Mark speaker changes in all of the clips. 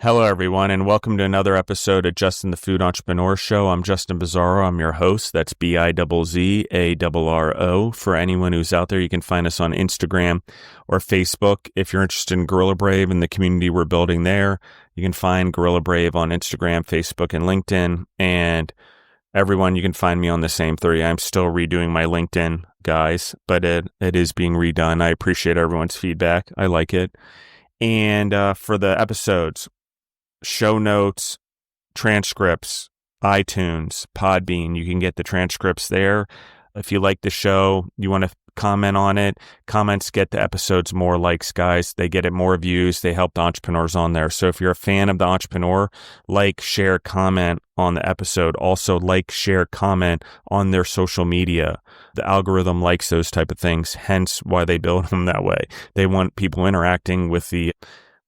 Speaker 1: Hello, everyone, and welcome to another episode of Justin the Food Entrepreneur Show. I'm Justin Bizzarro. I'm your host. That's Bizzarro. For anyone who's out there, you can find us on Instagram or Facebook. If you're interested in Gorilla Brave and the community we're building there, you can find Gorilla Brave on Instagram, Facebook, and LinkedIn. And everyone, you can find me on the same three. I'm still redoing my LinkedIn, guys, but it is being redone. I appreciate everyone's feedback. I like it. And for the episodes, show notes, transcripts, iTunes, Podbean. You can get the transcripts there. If you like the show, you want to comment on it. Comments get the episodes more likes, guys. They get it more views. They help the entrepreneurs on there. So if you're a fan of the entrepreneur, like, share, comment on the episode. Also like, share, comment on their social media. The algorithm likes those type of things, hence why they build them that way. They want people interacting with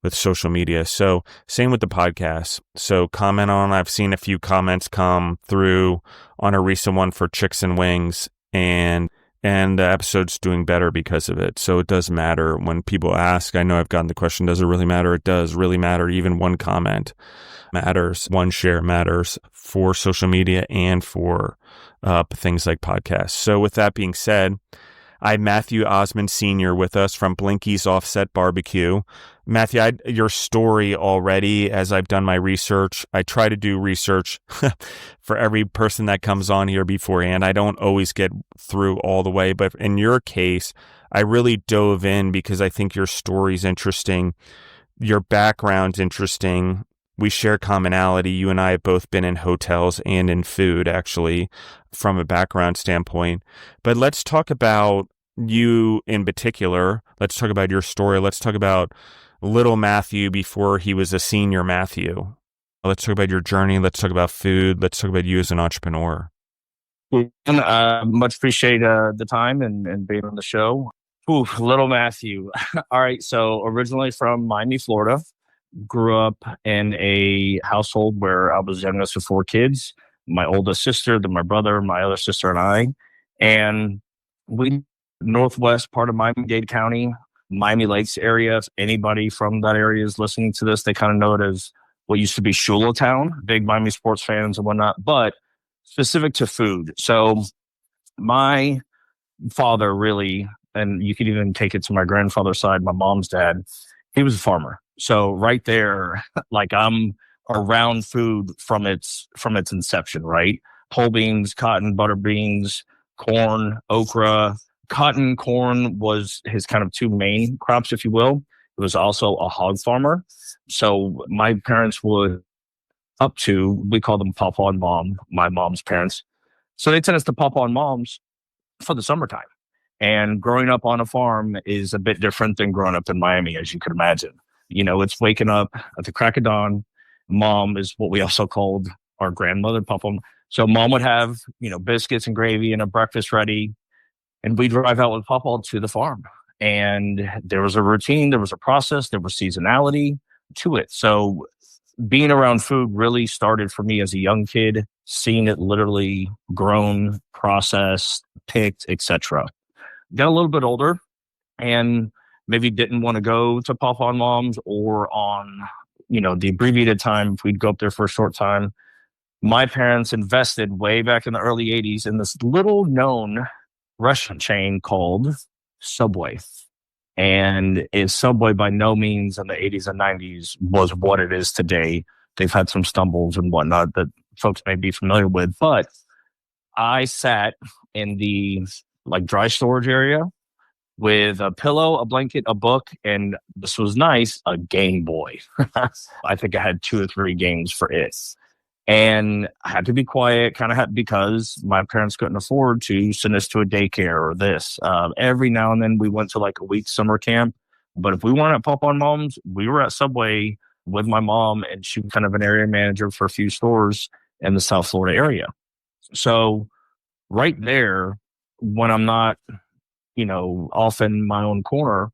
Speaker 1: social media. So same with the podcast. So comment on, I've seen a few comments come through on a recent one for Chicks and Wings, and the episode's doing better because of it. So it does matter when people ask. I know I've gotten the question, does it really matter? It does really matter. Even one comment matters. One share matters for social media and for things like podcasts. So with that being said, I have Matthew Osman Sr. with us from Blinky's Offset BBQ. Matthew, your story already, as I've done my research, I try to do research for every person that comes on here beforehand. I don't always get through all the way, but in your case, I really dove in because I think your story's interesting. Your background's interesting. We share commonality. You and I have both been in hotels and in food, actually, from a background standpoint. But let's talk about you in particular. Let's talk about your story. Let's talk about little Matthew before he was a senior Matthew. Let's talk about your journey. Let's talk about food. Let's talk about you as an entrepreneur.
Speaker 2: Much appreciate the time and being on the show. Ooh, little Matthew. All right. So originally from Miami, Florida. Grew up in a household where I was youngest of four kids, my oldest sister, then my brother, my other sister, and I. And we, northwest part of Miami-Dade County, Miami Lakes area. If anybody from that area is listening to this, they kind of know it as what used to be Shula Town, big Miami sports fans and whatnot, but specific to food. So my father really, and you could even take it to my grandfather's side, my mom's dad, he was a farmer. So right there, like I'm around food from its inception, right? Whole beans, cotton, butter beans, corn, okra. Cotton, corn was his kind of two main crops, if you will. He was also a hog farmer. So my parents would we call them Papa and Mom, my mom's parents. So they sent us to Papa and Mom's for the summertime. And growing up on a farm is a bit different than growing up in Miami, as you could imagine. You know, it's waking up at the crack of dawn. Mom is what we also called our grandmother, Papa. So mom would have, biscuits and gravy and a breakfast ready. And we'd drive out with Papa to the farm. And there was a routine, there was a process, there was seasonality to it. So being around food really started for me as a young kid, seeing it literally grown, processed, picked, etc. Got a little bit older and maybe didn't want to go to Papa and Mom's or on, the abbreviated time if we'd go up there for a short time. My parents invested way back in the early 80s in this little known restaurant chain called Subway. And Subway by no means in the 80s and 90s was what it is today. They've had some stumbles and whatnot that folks may be familiar with. But I sat in the dry storage area with a pillow, a blanket, a book, and this was nice, a Game Boy. I think I had 2 or 3 games for it. And I had to be quiet, because my parents couldn't afford to send us to a daycare or this. Every now and then we went to a week summer camp. But if we weren't at Papa and Mom's, we were at Subway with my mom, and she was kind of an area manager for a few stores in the South Florida area. So right there, when I'm not, off in my own corner,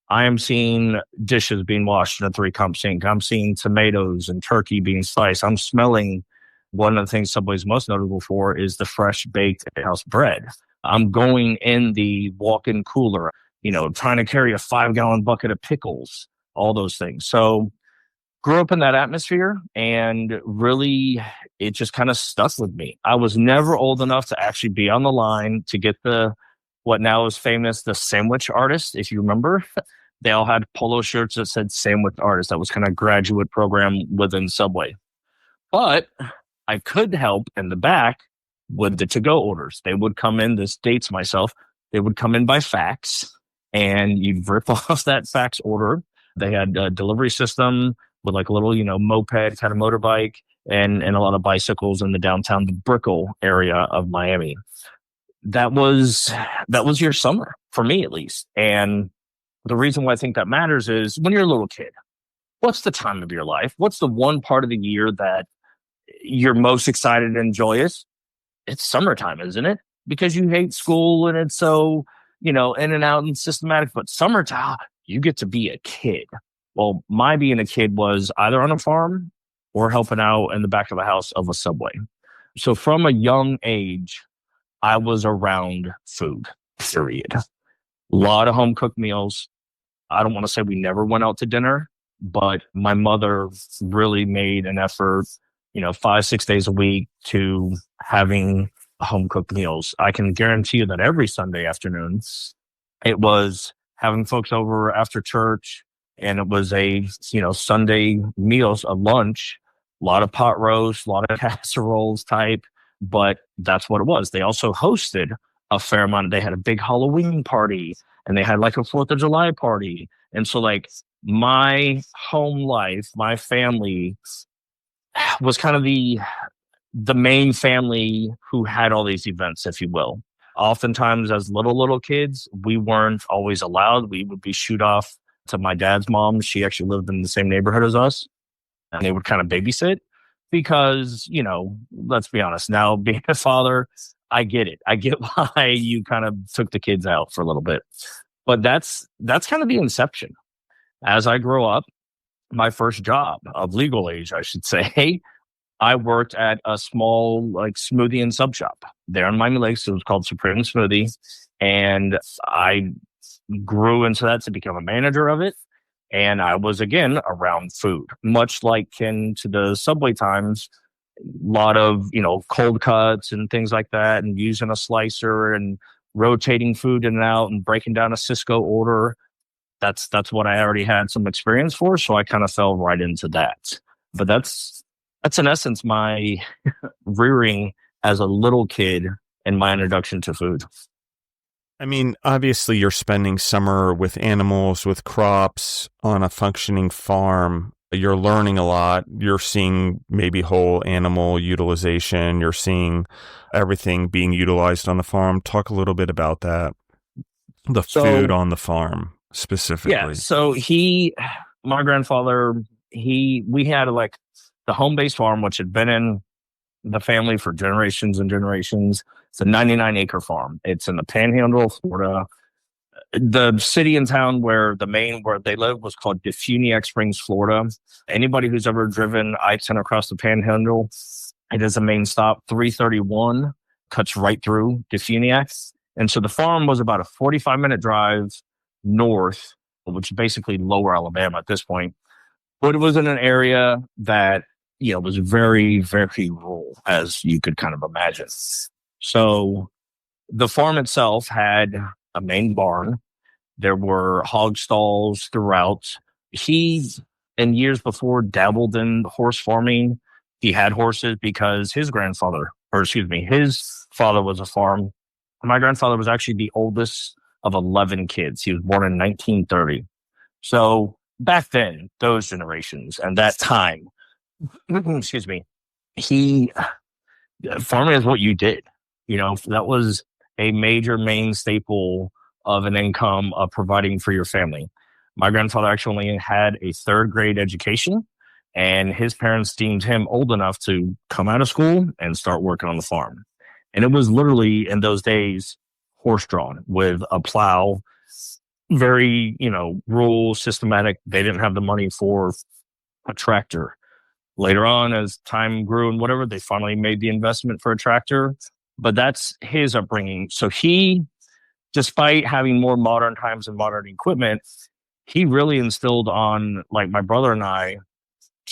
Speaker 2: I am seeing dishes being washed in a 3-cup sink. I'm seeing tomatoes and turkey being sliced. I'm smelling one of the things Subway's most notable for is the fresh baked house bread. I'm going in the walk-in cooler, trying to carry a 5-gallon bucket of pickles, all those things. So grew up in that atmosphere, and really it just kind of stuck with me. I was never old enough to actually be on the line to get the what now is famous, the sandwich artist, if you remember. They all had polo shirts that said sandwich artist. That was kind of graduate program within Subway. But I could help in the back with the to-go orders. They would come in, this dates myself, they would come in by fax, and you'd rip off that fax order. They had a delivery system with like a little, moped kind of motorbike, and a lot of bicycles in the downtown, the Brickell area of Miami. That was your summer, for me at least. And the reason why I think that matters is when you're a little kid, what's the time of your life? What's the one part of the year that you're most excited and joyous? It's summertime, isn't it? Because you hate school and it's so, in and out and systematic. But summertime, you get to be a kid. Well, my being a kid was either on a farm or helping out in the back of a house of a Subway. So from a young age, I was around food, period. A lot of home cooked meals. I don't want to say we never went out to dinner, but my mother really made an effort, 5-6 days a week to having home cooked meals. I can guarantee you that every Sunday afternoon, it was having folks over after church, and it was a, Sunday meals, a lunch, a lot of pot roast, a lot of casseroles type, but that's what it was. They also hosted a fair amount. They had a big Halloween party, and they had like a 4th of July party. And so like my home life, my family was kind of the main family who had all these events, if you will. Oftentimes as little kids, we weren't always allowed. We would be shooed off to my dad's mom. She actually lived in the same neighborhood as us, and they would kind of babysit because, let's be honest, now being a father, I get it. I get why you kind of took the kids out for a little bit. But that's kind of the inception. As I grow up, my first job of legal age, I should say, I worked at a small like smoothie and sub shop there in Miami Lakes. It was called Supreme Smoothie. And I grew into that to become a manager of it. And I was, again, around food, much like to the Subway times, a lot of, cold cuts and things like that, and using a slicer and rotating food in and out and breaking down a Cisco order. That's what I already had some experience for. So I kind of fell right into that. But that's in essence my rearing as a little kid and my introduction to food.
Speaker 1: I mean, obviously you're spending summer with animals, with crops on a functioning farm. You're learning a lot. You're seeing maybe whole animal utilization. You're seeing everything being utilized on the farm. Talk a little bit about that. The food on the farm specifically.
Speaker 2: Yeah. So my grandfather, we had like the home-based farm, which had been in the family for generations and generations. It's a 99-acre farm. It's in the panhandle of Florida. The city and town where they live was called Defuniak Springs, Florida. Anybody who's ever driven I-10 across the panhandle, it is a main stop. 331 cuts right through Defuniak. And so the farm was about a 45-minute drive north, which is basically lower Alabama at this point. But it was in an area that, was very, very rural, as you could kind of imagine. So the farm itself had a main barn. There were hog stalls throughout. He, in years before, dabbled in horse farming. He had horses because his father was a farm. My grandfather was actually the oldest of 11 kids. He was born in 1930. So back then, those generations and that time, excuse me, farming is what you did. That was a major main staple of an income of providing for your family. My grandfather actually only had a 3rd grade education, and his parents deemed him old enough to come out of school and start working on the farm. And it was literally in those days horse-drawn with a plow, very, rural, systematic. They didn't have the money for a tractor. Later on, as time grew and whatever, they finally made the investment for a tractor. But that's his upbringing. So he, despite having more modern times and modern equipment, he really instilled on, like, my brother and I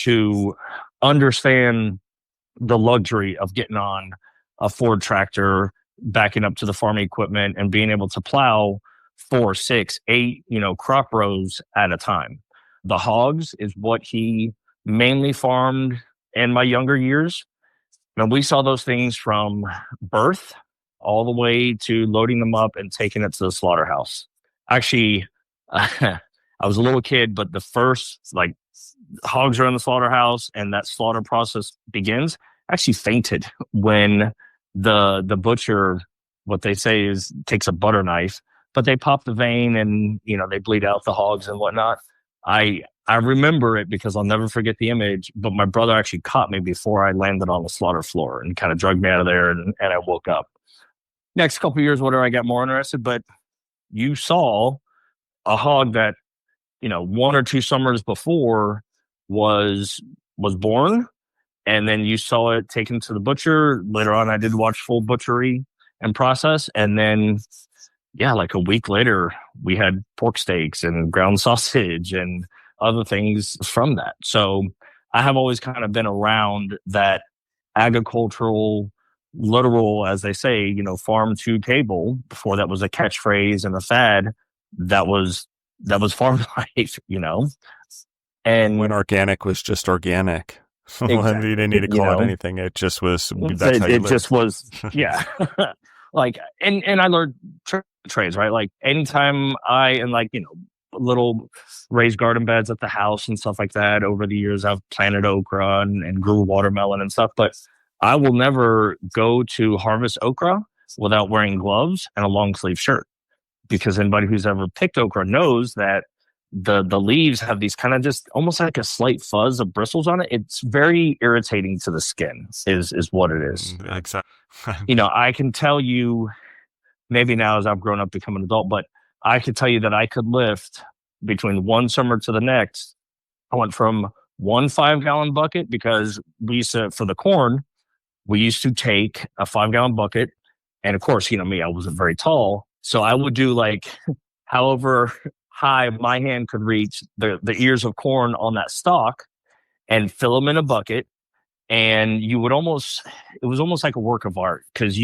Speaker 2: to understand the luxury of getting on a Ford tractor, backing up to the farm equipment and being able to plow 4, 6, 8, crop rows at a time. The hogs is what he mainly farmed in my younger years. And we saw those things from birth all the way to loading them up and taking it to the slaughterhouse. Actually, I was a little kid, but the first hogs are in the slaughterhouse and that slaughter process begins. I actually fainted when the butcher, what they say is, takes a butter knife, but they pop the vein and they bleed out the hogs and whatnot. I remember it because I'll never forget the image, but my brother actually caught me before I landed on the slaughter floor and kind of dragged me out of there, and I woke up. Next couple of years, whatever, I got more interested, but you saw a hog that, 1 or 2 summers before was born, and then you saw it taken to the butcher. Later on, I did watch full butchery and process, and then, like a week later, we had pork steaks and ground sausage and other things from that. So I have always kind of been around that agricultural, literal, as they say, farm to table. Before that was a catchphrase and a fad. That was farm life, And
Speaker 3: when organic was just organic.
Speaker 2: Exactly.
Speaker 3: You didn't need to call it anything. It just was. That's how you lived.
Speaker 2: Just was, yeah. And I learned trades, right? Like anytime little raised garden beds at the house and stuff like that. Over the years, I've planted okra and grew watermelon and stuff, but I will never go to harvest okra without wearing gloves and a long sleeve shirt, because anybody who's ever picked okra knows that the leaves have these kind of just almost like a slight fuzz of bristles on it. It's very irritating to the skin is what it is.
Speaker 3: Exactly.
Speaker 2: I can tell you, maybe now as I've grown up, become an adult, but I could tell you that I could lift between one summer to the next. I went from 1 5-gallon bucket, because we used to, for the corn, we used to take a 5-gallon bucket. And of course, me, I wasn't very tall. So I would do however high my hand could reach the ears of corn on that stalk and fill them in a bucket. And it was almost like a work of art, because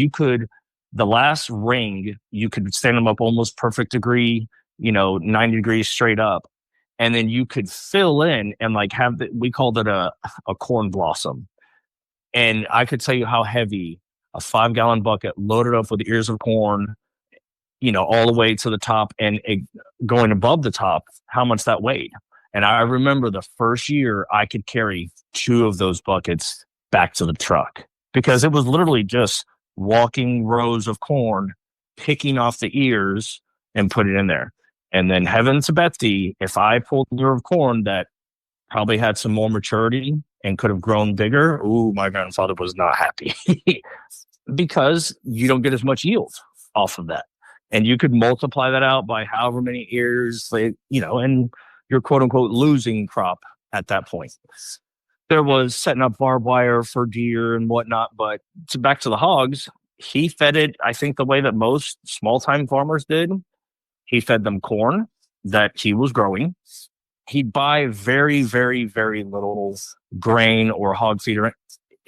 Speaker 2: the last ring, you could stand them up almost perfect degree, 90 degrees straight up. And then you could fill in and we called it a corn blossom. And I could tell you how heavy a 5-gallon bucket loaded up with ears of corn, all the way to the top and going above the top, how much that weighed. And I remember the first year I could carry 2 of those buckets back to the truck, because it was literally just walking rows of corn, picking off the ears and put it in there. And then heaven to Betsy, if I pulled an ear of corn that probably had some more maturity and could have grown bigger, my grandfather was not happy because you don't get as much yield off of that. And you could multiply that out by however many ears, and you're quote unquote losing crop at that point. There was setting up barbed wire for deer and whatnot, but back to the hogs, he fed it, I think, the way that most small-time farmers did. He fed them corn that he was growing. He'd buy very, very, very little grain or hog feeder,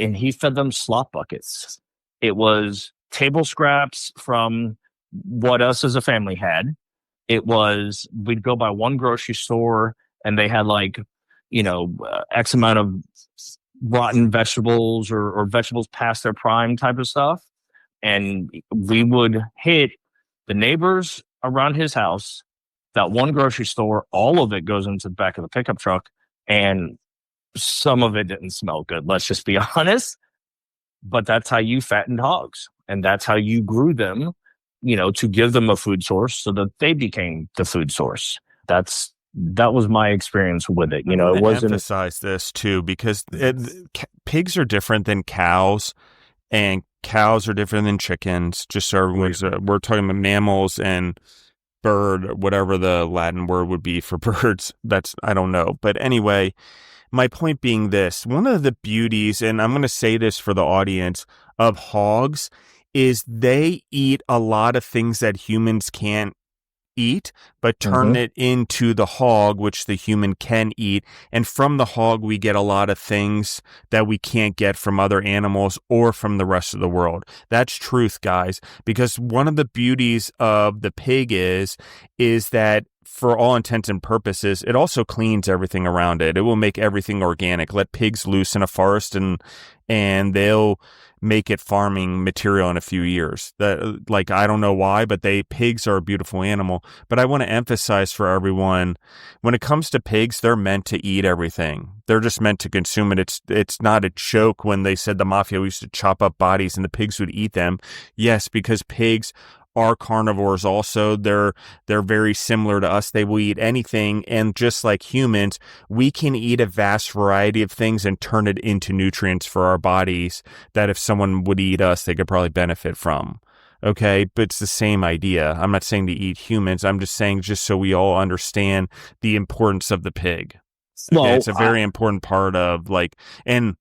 Speaker 2: and he fed them slop buckets. It was table scraps from what us as a family had. It was, we'd go by one grocery store and they had X amount of rotten vegetables or vegetables past their prime type of stuff. And we would hit the neighbors around his house, that one grocery store, all of it goes into the back of the pickup truck, and some of it didn't smell good. Let's just be honest. But that's how you fattened hogs, and that's how you grew them, to give them a food source so that they became the food source. That was my experience with it. It wasn't.
Speaker 3: Emphasize this too, because pigs are different than cows, and cows are different than chickens. Just so everyone's, we're talking about mammals and bird, whatever the Latin word would be for birds. I don't know. But anyway, my point being this: one of the beauties, and I'm going to say this for the audience, of hogs is they eat a lot of things that humans can't
Speaker 1: eat, but turn it into the hog, which the human can eat. And from the hog, we get a lot of things that we can't get from other animals or from the rest of the world. That's truth, guys, because one of the beauties of the pig is that for all intents and purposes, it also cleans everything around it. It will make everything organic. Let pigs loose in a forest and they'll make it farming material in a few years. That, like, I don't know why, but pigs are a beautiful animal. But I want to emphasize for everyone, when it comes to pigs, they're meant to eat everything. They're just meant to consume it. It's not a joke when they said the mafia used to chop up bodies and the pigs would eat them. Yes, because pigs are carnivores also. They're very similar to us. They will eat anything, and just like humans, we can eat a vast variety of things and turn it into nutrients for our bodies that if someone would eat us, they could probably benefit from. Okay, but it's the same idea. I'm not saying to eat humans. I'm just saying just so we all understand the importance of the pig.
Speaker 2: Well,
Speaker 1: okay, it's a very important part of and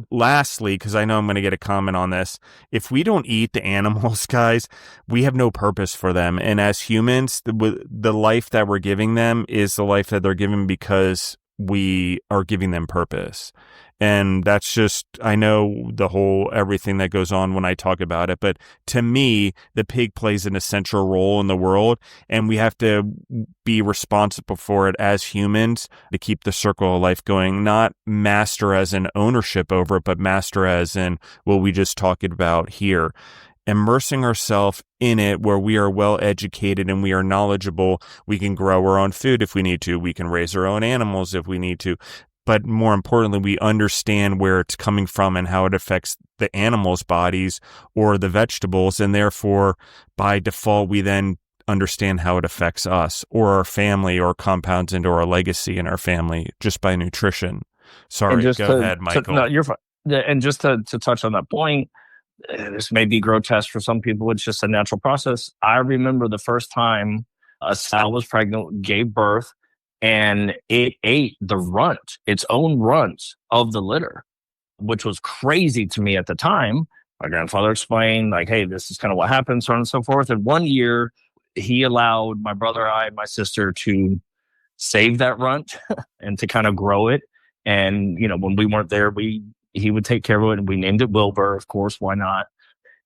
Speaker 1: lastly, because I know I'm going to get a comment on this, if we don't eat the animals, guys, we have no purpose for them. And as humans, the life that we're giving them is the life that they're given because we are giving them purpose. And that's just, I know the whole everything that goes on when I talk about it, but to me, the pig plays an essential role in the world, and we have to be responsible for it as humans to keep the circle of life going, not master as an ownership over it, but master as in what we just talked about here. Immersing ourselves in it where we are well educated and we are knowledgeable. We can grow our own food if we need to. We can raise our own animals if we need to. But more importantly, we understand where it's coming from and how it affects the animals' bodies or the vegetables. And therefore, by default, we then understand how it affects us or our family or compounds into our legacy in our family just by nutrition. Sorry, go ahead, Michael.
Speaker 2: No, you're fine. And just to touch on that point, this may be grotesque for some people. It's just a natural process. I remember the first time a sow was pregnant, gave birth, and it ate its own runt of the litter, which was crazy to me at the time. My grandfather explained, like, hey, this is kind of what happens, so on and so forth. And one year, he allowed my brother, my sister to save that runt and to kind of grow it. And, when we weren't there, he would take care of it, and we named it Wilbur, of course, why not?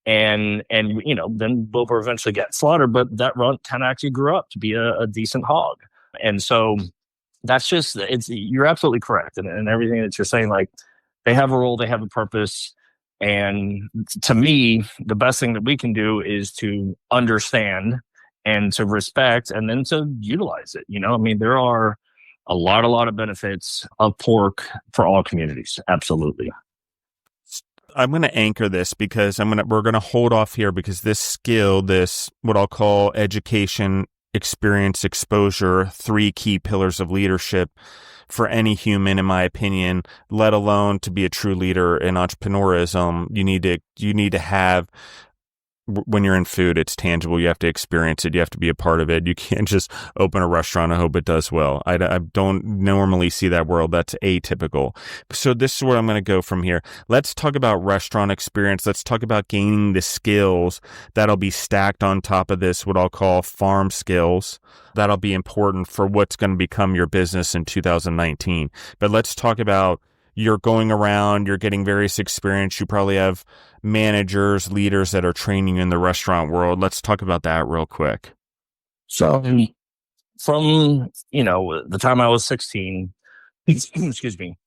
Speaker 2: And then Wilbur eventually got slaughtered, but that runt kind of actually grew up to be a decent hog. And so that's just, you're absolutely correct. And everything that you're saying, like, they have a role, they have a purpose. And to me, the best thing that we can do is to understand and to respect and then to utilize it. There are a lot of benefits of pork for all communities. Absolutely.
Speaker 1: I'm going to anchor this because we're going to hold off here because this skill, this what I'll call education, experience, exposure, 3 key pillars of leadership for any human, in my opinion, let alone to be a true leader in entrepreneurism. You need to have, when you're in food, it's tangible. You have to experience it. You have to be a part of it. You can't just open a restaurant and hope it does well. I don't normally see that world. That's atypical. So this is where I'm going to go from here. Let's talk about restaurant experience. Let's talk about gaining the skills that'll be stacked on top of this, what I'll call farm skills. That'll be important for what's going to become your business in 2019. But let's talk about, you're going around, you're getting various experience. You probably have managers, leaders that are training you in the restaurant world. Let's talk about that real quick.
Speaker 2: So from, the time I was 16, excuse me,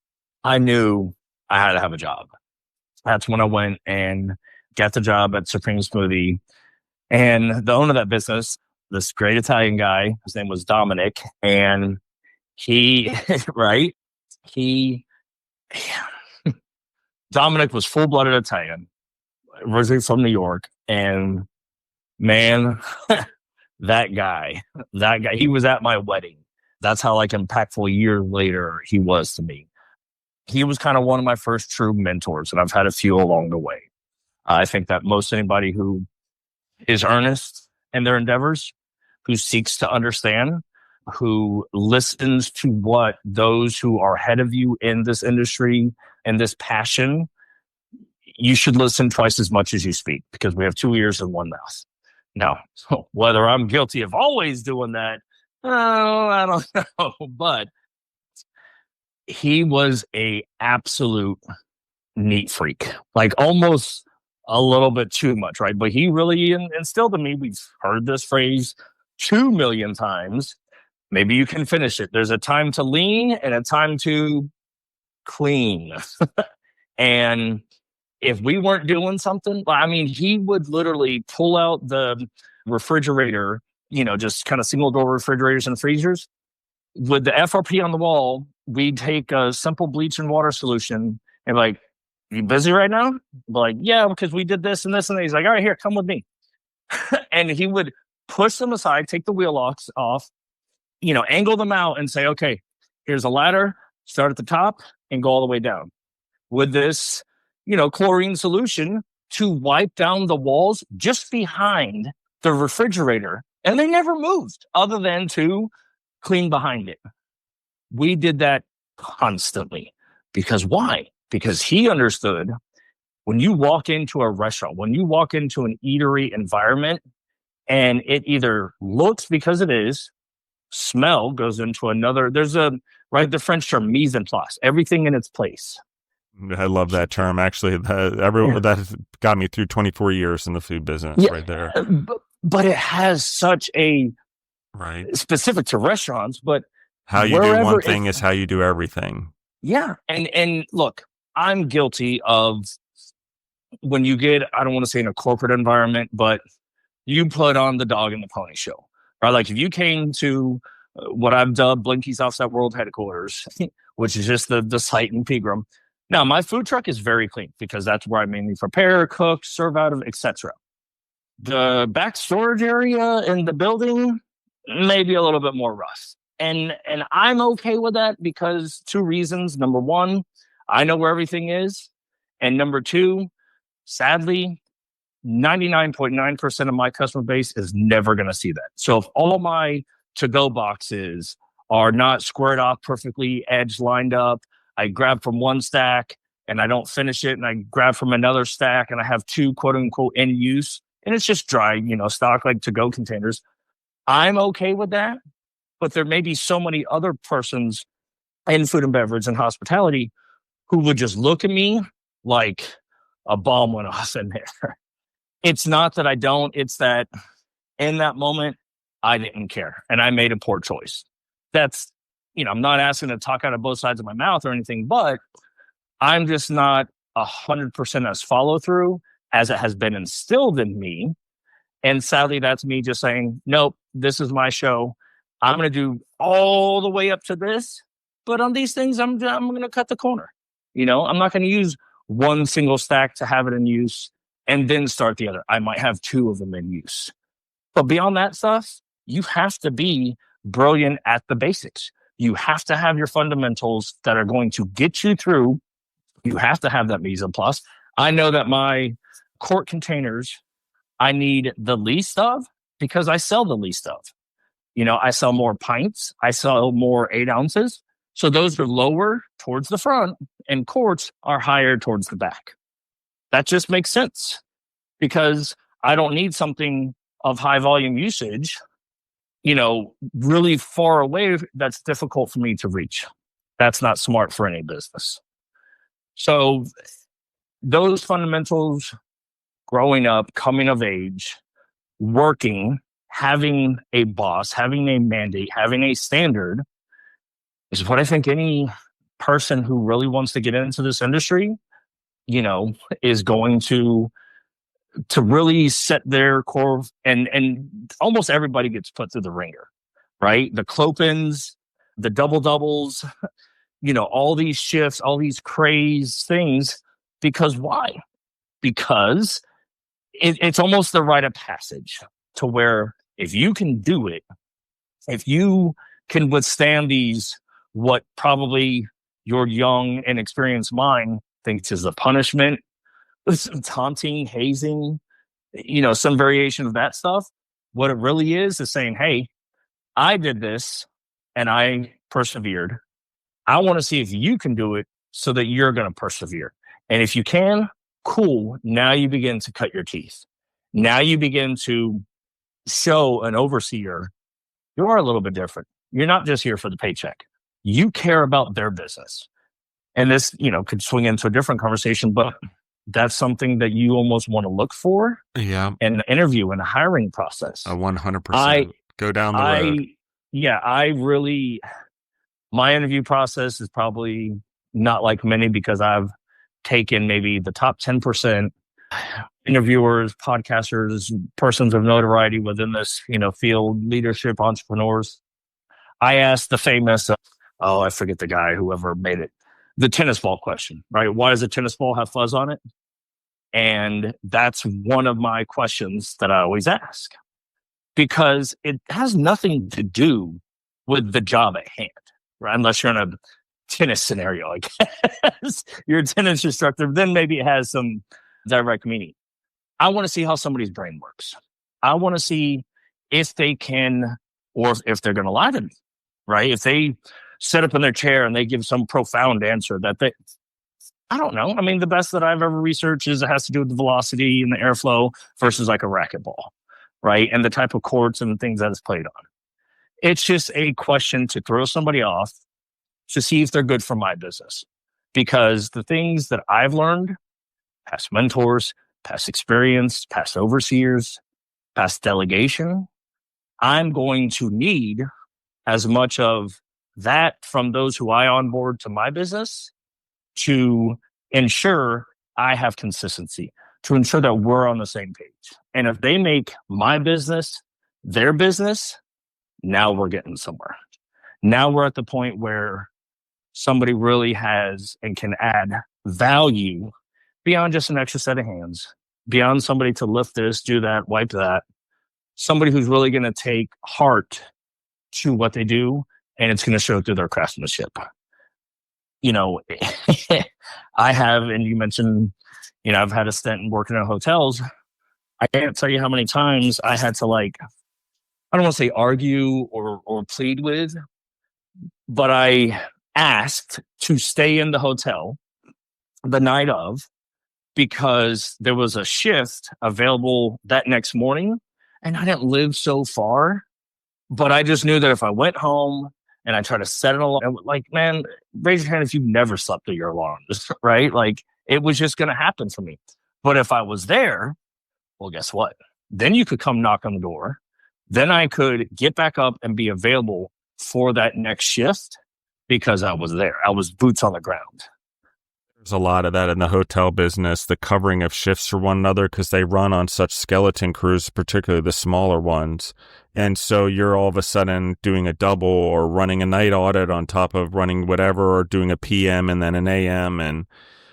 Speaker 2: I knew I had to have a job. That's when I went and got the job at Supreme Smoothie. And the owner of that business, this great Italian guy, his name was Dominic. And he, Dominic was full-blooded Italian, originally from New York, and man, that guy, he was at my wedding. That's how impactful a year later he was to me. He was kind of one of my first true mentors, and I've had a few along the way. I think that most anybody who is earnest in their endeavors, who seeks to understand, who listens to what those who are ahead of you in this industry and this passion, you should listen twice as much as you speak, because we have 2 ears and 1 mouth. Now, whether I'm guilty of always doing that, I don't know. But he was a absolute neat freak, like almost a little bit too much, right? But he really instilled in me. We've heard this phrase 2 million times. Maybe you can finish it. There's a time to lean and a time to clean. And if we weren't doing something, I mean, he would literally pull out the refrigerator, just kind of single door refrigerators and freezers. With the FRP on the wall, we'd take a simple bleach and water solution and like, you busy right now? Like, yeah, because we did this and this and that. He's like, all right, here, come with me. And he would push them aside, take the wheel locks off, angle them out and say, okay, here's a ladder, start at the top and go all the way down with this, chlorine solution to wipe down the walls just behind the refrigerator. And they never moved other than to clean behind it. We did that constantly. Because why? Because he understood when you walk into a restaurant, when you walk into an eatery environment, and it either looks, because it is, smell goes into another. There's the French term, mise en place, everything in its place.
Speaker 3: I love that term. Actually, that got me through 24 years in the food business right there.
Speaker 2: But it has such a specific to restaurants, but
Speaker 3: how you do one thing is how you do everything.
Speaker 2: Yeah. And look, I'm guilty of when you get, I don't want to say in a corporate environment, but you put on the dog and the pony show, right? Like if you came to what I've dubbed Blinky's Offsite World Headquarters, which is just the site in Pegram. Now, my food truck is very clean because that's where I mainly prepare, cook, serve out of, etc. The back storage area in the building, maybe a little bit more rough. And I'm okay with that because 2 reasons. Number one, I know where everything is. And number 2, sadly, 99.9% of my customer base is never going to see that. So if all my to-go boxes are not squared off perfectly, edge lined up, I grab from one stack and I don't finish it, and I grab from another stack and I have 2 quote unquote in use, and it's just dry, stock like to-go containers. I'm okay with that. But there may be so many other persons in food and beverage and hospitality who would just look at me like a bomb went off in there. It's not that I don't, it's that in that moment, I didn't care and I made a poor choice. That's, I'm not asking to talk out of both sides of my mouth or anything, but I'm just not 100% as follow through as it has been instilled in me. And sadly, that's me just saying, nope, this is my show. I'm going to do all the way up to this, but on these things, I'm going to cut the corner. I'm not going to use one single stack to have it in use and then start the other. I might have 2 of them in use. But beyond that stuff, you have to be brilliant at the basics. You have to have your fundamentals that are going to get you through. You have to have that mise en place. I know that my quart containers, I need the least of because I sell the least of. I sell more pints. I sell more 8 ounces. So those are lower towards the front and quarts are higher towards the back. That just makes sense because I don't need something of high volume usage, really far away that's difficult for me to reach. That's not smart for any business. So those fundamentals, growing up, coming of age, working, having a boss, having a mandate, having a standard is what I think any person who really wants to get into this industry, is going to really set their core, and almost everybody gets put through the ringer, right? The Clopins, the double doubles, all these shifts, all these crazy things. Because why? Because it's almost the rite of passage to where if you can do it, if you can withstand these, what probably your young and experienced mind thinks is a punishment, taunting, hazing, some variation of that stuff. What it really is saying, hey, I did this and I persevered. I want to see if you can do it so that you're going to persevere. And if you can, cool. Now you begin to cut your teeth. Now you begin to show an overseer you are a little bit different. You're not just here for the paycheck. You care about their business. And this, could swing into a different conversation, but that's something that you almost want to look for in an interview and a hiring process.
Speaker 3: 100%. Go down the road.
Speaker 2: My interview process is probably not like many because I've taken maybe the top 10% interviewers, podcasters, persons of notoriety within this, field, leadership, entrepreneurs. I asked the famous, I forget the guy, whoever made it, the tennis ball question, right? Why does a tennis ball have fuzz on it? And that's one of my questions that I always ask because it has nothing to do with the job at hand, right? Unless you're in a tennis scenario, I guess. You're a tennis instructor, then maybe it has some direct meaning. I want to see how somebody's brain works. I want to see if they can, or if they're going to lie to me, right? If they sit up in their chair and they give some profound answer I don't know. I mean, the best that I've ever researched is it has to do with the velocity and the airflow versus like a racquetball, right? And the type of courts and the things that it's played on. It's just a question to throw somebody off to see if they're good for my business. Because the things that I've learned, past mentors, past experience, past overseers, past delegation, I'm going to need as much of that from those who I onboard to my business to ensure I have consistency, to ensure that we're on the same page. And if they make my business their business, now we're getting somewhere. Now we're at the point where somebody really has and can add value beyond just an extra set of hands, beyond somebody to lift this, do that, wipe that. Somebody who's really going to take heart to what they do, and it's going to show through their craftsmanship. I have, and you mentioned, I've had a stint in working in hotels. I can't tell you how many times I had to I don't want to say argue or plead with, but I asked to stay in the hotel the night of because there was a shift available that next morning and I didn't live so far, but I just knew that if I went home and I tried to set an alarm, man, raise your hand if you've never slept through your alarm, right? It was just going to happen for me. But if I was there, well, guess what? Then you could come knock on the door. Then I could get back up and be available for that next shift because I was there. I was boots on the ground.
Speaker 3: There's a lot of that in the hotel business, the covering of shifts for one another because they run on such skeleton crews, particularly the smaller ones. And so you're all of a sudden doing a double or running a night audit on top of running whatever or doing a PM and then an AM. And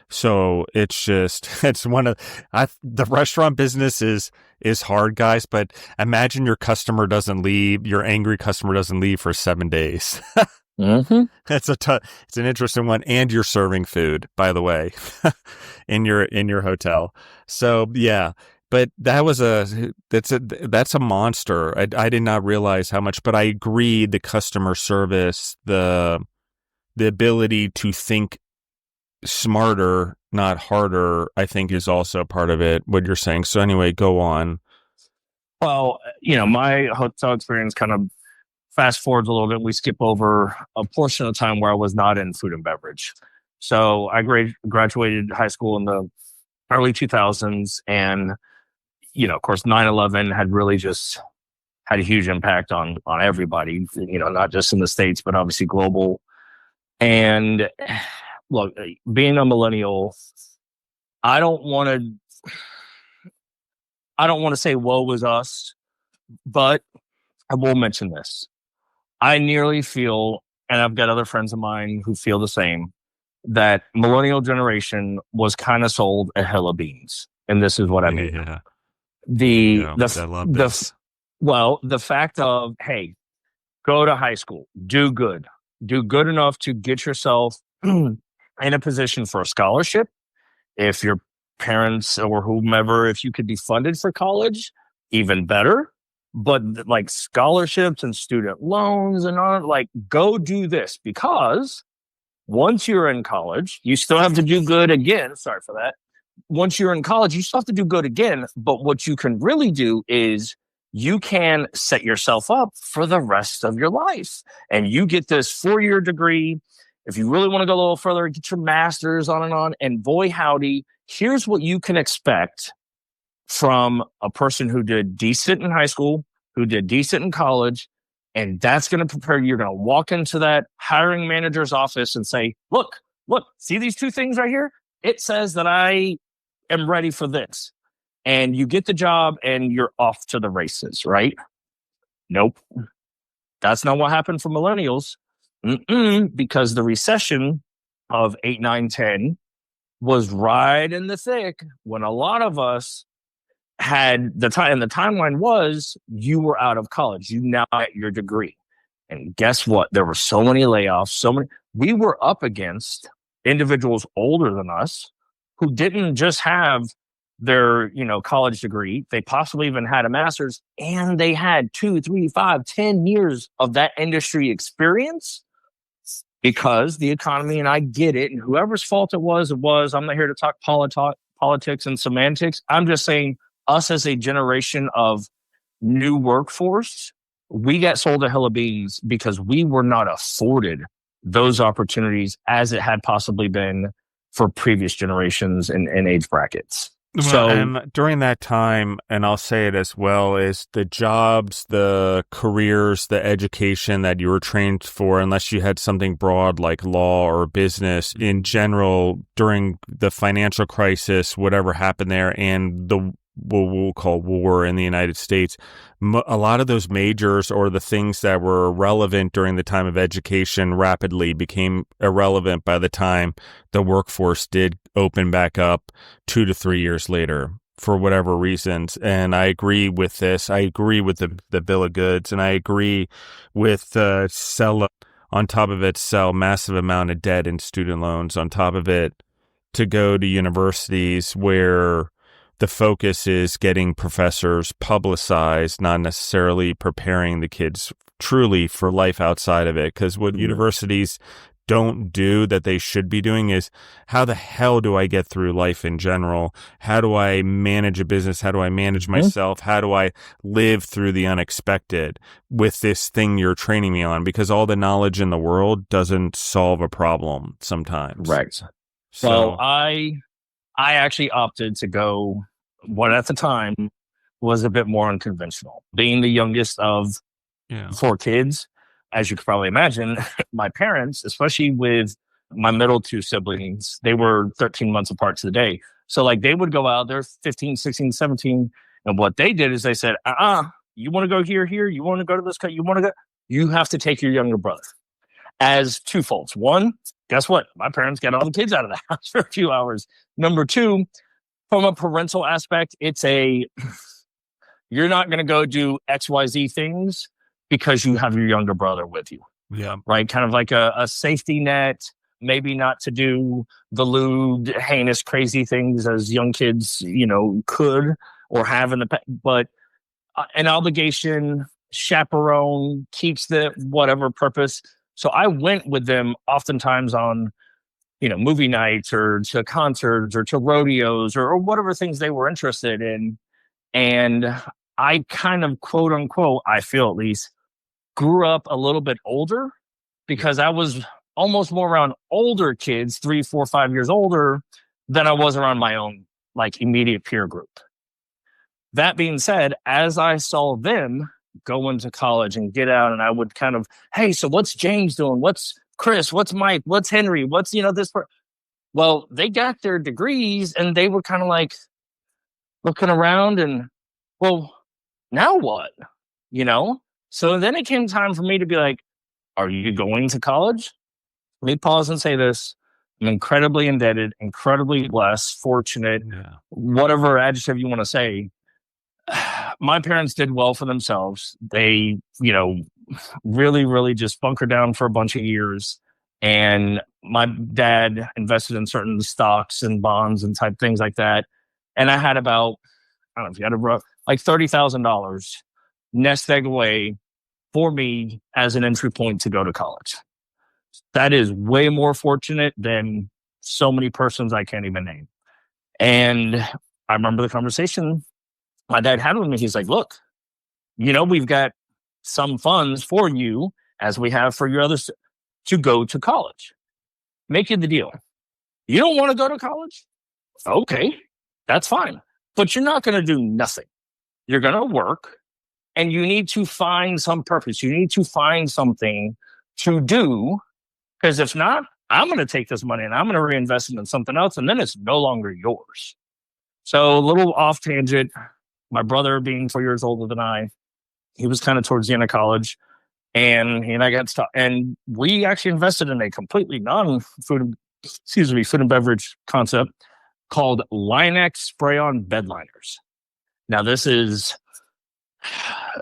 Speaker 3: so it's one of the restaurant business is hard, guys, but imagine your angry customer doesn't leave for 7 days.
Speaker 2: Mm-hmm.
Speaker 3: It's an interesting one. And you're serving food, by the way, in your hotel. So yeah, but that's a monster. I did not realize how much, but I agree. The customer service, the ability to think smarter, not harder, I think is also part of it, what you're saying. So anyway, go on.
Speaker 2: Well, my hotel experience kind of fast forwards a little bit. We skip over a portion of time where I was not in food and beverage. So I graduated high school in the early 2000s. And, of course, 9/11 had really just had a huge impact on everybody, not just in the States, but obviously global. And look, being a millennial, I don't want to say woe was us, but I will mention this. I nearly feel, and I've got other friends of mine who feel the same, that millennial generation was kind of sold a hill of beans. And this is what I mean.
Speaker 3: Yeah.
Speaker 2: I love
Speaker 3: this.
Speaker 2: The fact of, hey, go to high school, do good enough to get yourself in a position for a scholarship. If your parents or whomever, if you could be funded for college, even better. But scholarships and student loans and all, go do this, because once you're in college, you still have to do good again. Sorry for that. Once you're in college, you still have to do good again. But what you can really do is you can set yourself up for the rest of your life. And you get this 4-year degree. If you really want to go a little further, get your master's on and on. And boy, howdy, here's what you can expect from a person who did decent in high school, who did decent in college. And that's going to prepare you. You're going to walk into that hiring manager's office and say, look, see these 2 things right here? It says that I am ready for this. And you get the job and you're off to the races, right? Nope. That's not what happened for millennials. Because the recession of 8, 9, 10 was right in the thick when a lot of us had the time. And the timeline was you were out of college. You now got your degree. And guess what? There were so many layoffs. We were up against individuals older than us who didn't just have their, college degree. They possibly even had a master's, and they had 2, 3, 5, 10 years of that industry experience because the economy, and I get it, and whoever's fault it was. I'm not here to talk politics and semantics. I'm just saying us as a generation of new workforce, we got sold a hill of beans because we were not afforded those opportunities as it had possibly been for previous generations and age brackets.
Speaker 3: So, and during that time, and I'll say it as well, is the jobs, the careers, the education that you were trained for, unless you had something broad like law or business in general during the financial crisis, whatever happened there, and the what we'll call war in the United States, a lot of those majors or the things that were relevant during the time of education rapidly became irrelevant by the time the workforce did open back up 2 to 3 years later for whatever reasons. And I agree with this. I agree with the bill of goods, and I agree with sell on top of it, sell massive amount of debt and student loans on top of it to go to universities where the focus is getting professors publicized, not necessarily preparing the kids truly for life outside of it. Because what universities don't do that they should be doing is, how the hell do I get through life in general? How do I manage a business? How do I manage myself? How do I live through the unexpected with this thing you're training me on? Because all the knowledge in the world doesn't solve a problem sometimes.
Speaker 2: Right. So I actually opted to go what at the time was a bit more unconventional. Being the youngest of 4 kids, as you could probably imagine, my parents, especially with my middle 2 siblings, they were 13 months apart to the day. So like they would go out, they're 15, 16, 17. And what they did is they said, you want to go here? You want to go to this? You have to take your younger brother. As 2 folds. 1, guess what? My parents got all the kids out of the house for a few hours. Number 2, from a parental aspect, you're not going to go do XYZ things because you have your younger brother with you.
Speaker 3: Yeah.
Speaker 2: Right? Kind of like a safety net, maybe not to do the lewd, heinous, crazy things as young kids, could or have in the past, but an obligation, chaperone, keeps the whatever purpose. So I went with them oftentimes on, movie nights or to concerts or to rodeos or whatever things they were interested in. And I kind of, quote unquote, I feel at least, grew up a little bit older because I was almost more around older kids, 3, 4, 5 years older than I was around my own like immediate peer group. That being said, as I saw them go into college and get out, and I would kind of, hey, so what's James doing? What's Chris? What's Mike? What's Henry? What's, this part? Well, they got their degrees and they were kind of like looking around and, well, now what? So then it came time for me to be like, are you going to college? Let me pause and say this. I'm incredibly indebted, incredibly blessed, fortunate, whatever adjective you want to say. My parents did well for themselves. They, really, really just bunkered down for a bunch of years. And my dad invested in certain stocks and bonds and type things like that. And I had about, I don't know if you had like $30,000 nest egg away for me as an entry point to go to college. That is way more fortunate than so many persons I can't even name. And I remember the conversation my dad had with me. He's like, look, we've got some funds for you, as we have for your others, to go to college. Make it the deal. You don't want to go to college? Okay, that's fine. But you're not going to do nothing. You're going to work, and you need to find some purpose. You need to find something to do, because if not, I'm going to take this money and I'm going to reinvest it in something else, and then it's no longer yours. So a little off tangent, my brother being 4 years older than I, he was kind of towards the end of college, and he and I got stuck. And we actually invested in a completely food and beverage concept called Linex spray-on bed liners. Now, this is,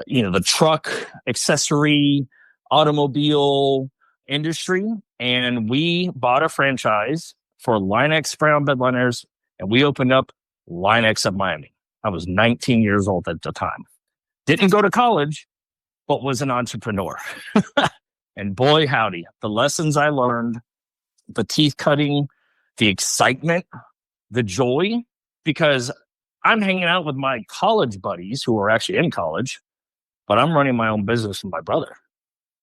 Speaker 2: the truck, accessory, automobile industry. And we bought a franchise for Linex spray-on bed liners, and we opened up Linex of Miami. I was 19 years old at the time. Didn't go to college, but was an entrepreneur. And boy, howdy, the lessons I learned, the teeth cutting, the excitement, the joy, because I'm hanging out with my college buddies who are actually in college, but I'm running my own business with my brother.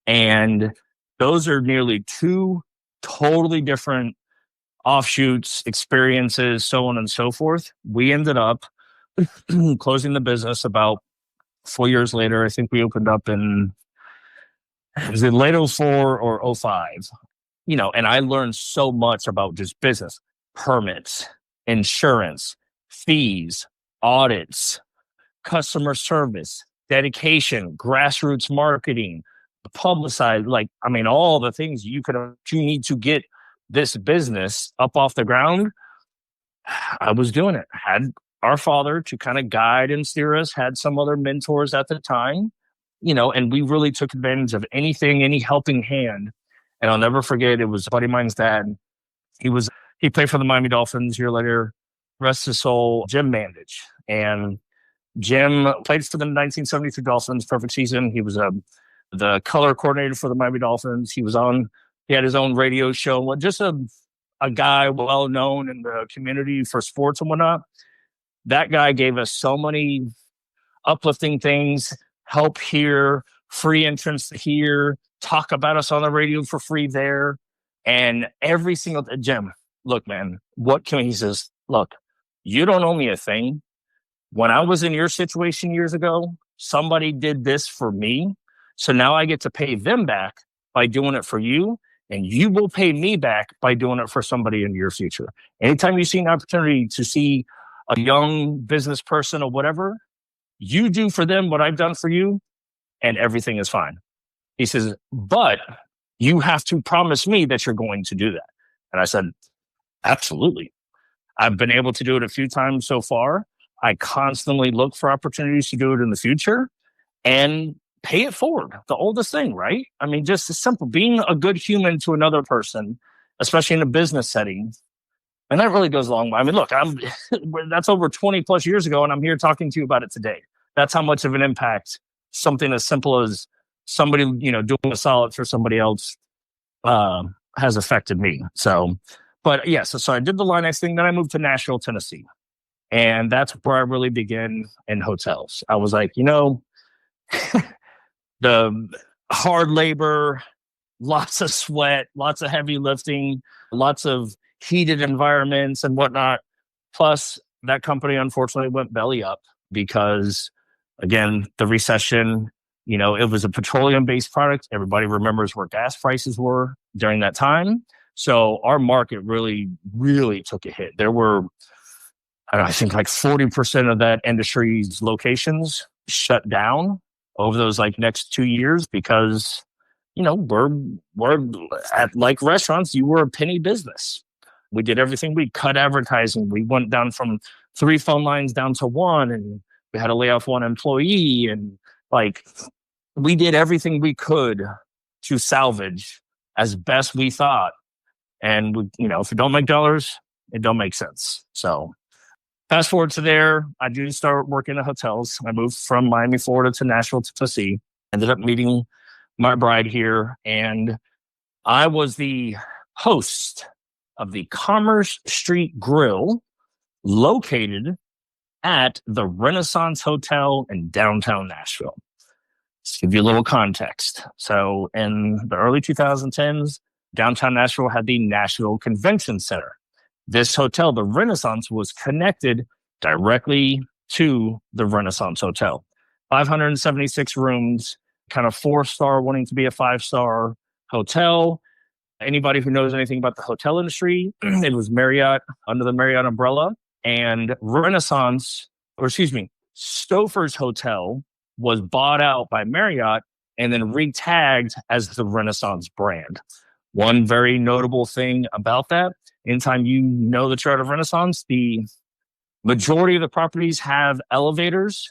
Speaker 2: And those are nearly two totally different offshoots, experiences, so on and so forth. We ended up closing the business about 4 years later. I think we opened up in, was it late 04 or 05? And I learned so much about just business, permits, insurance, fees, audits, customer service, dedication, grassroots marketing, publicize, all the things you need to get this business up off the ground. I was doing it. Had our father to kind of guide and steer us, had some other mentors at the time, and we really took advantage of any helping hand. And I'll never forget, it was a buddy of mine's dad. He played for the Miami Dolphins. A year later, rest his soul, Jim Mandich. And Jim played for the 1973 Dolphins, perfect season. He was the color coordinator for the Miami Dolphins. He had his own radio show, just a guy well known in the community for sports and whatnot. That guy gave us so many uplifting things, help here, free entrance here, talk about us on the radio for free there. And every single Jim, look, man, he says, look, you don't owe me a thing. When I was in your situation years ago, somebody did this for me. So now I get to pay them back by doing it for you. And you will pay me back by doing it for somebody in your future. Anytime you see an opportunity to see a young business person or whatever, you do for them what I've done for you, and everything is fine. He says, but you have to promise me that you're going to do that. And I said, absolutely. I've been able to do it a few times so far. I constantly look for opportunities to do it in the future and pay it forward. The oldest thing, right? I mean, just as simple, being a good human to another person, especially in a business setting. And that really goes a long way. I mean, look, that's over 20 plus years ago, and I'm here talking to you about it today. That's how much of an impact something as simple as somebody, doing a solid for somebody else has affected me. So, but yeah, so I did the Linex thing. Then I moved to Nashville, Tennessee. And that's where I really began in hotels. I was like, the hard labor, lots of sweat, lots of heavy lifting, lots of heated environments and whatnot. Plus, that company unfortunately went belly up because, again, the recession, it was a petroleum-based product. Everybody remembers where gas prices were during that time. So our market really, really took a hit. There were, I think, like 40% of that industry's locations shut down over those next 2 years because, we're at like restaurants, you were a penny business. We did everything. We cut advertising. We went down from 3 phone lines down to 1, and we had to lay off 1 employee. And we did everything we could to salvage as best we thought. And if it don't make dollars, it don't make sense. So fast forward to there, I do start working at hotels. I moved from Miami, Florida to Nashville, Tennessee. Ended up meeting my bride here, and I was the host of the Commerce Street Grill located at the Renaissance Hotel in downtown Nashville. Just give you a little context. So in the early 2010s, downtown Nashville had the Nashville Convention Center. This hotel, the Renaissance, was connected directly to the Renaissance Hotel. 576 rooms, kind of 4-star, wanting to be a 5-star hotel. Anybody who knows anything about the hotel industry, it was Marriott, under the Marriott umbrella. And Stouffer's Hotel was bought out by Marriott and then retagged as the Renaissance brand. One very notable thing about that, anytime you know the chart of Renaissance, the majority of the properties have elevators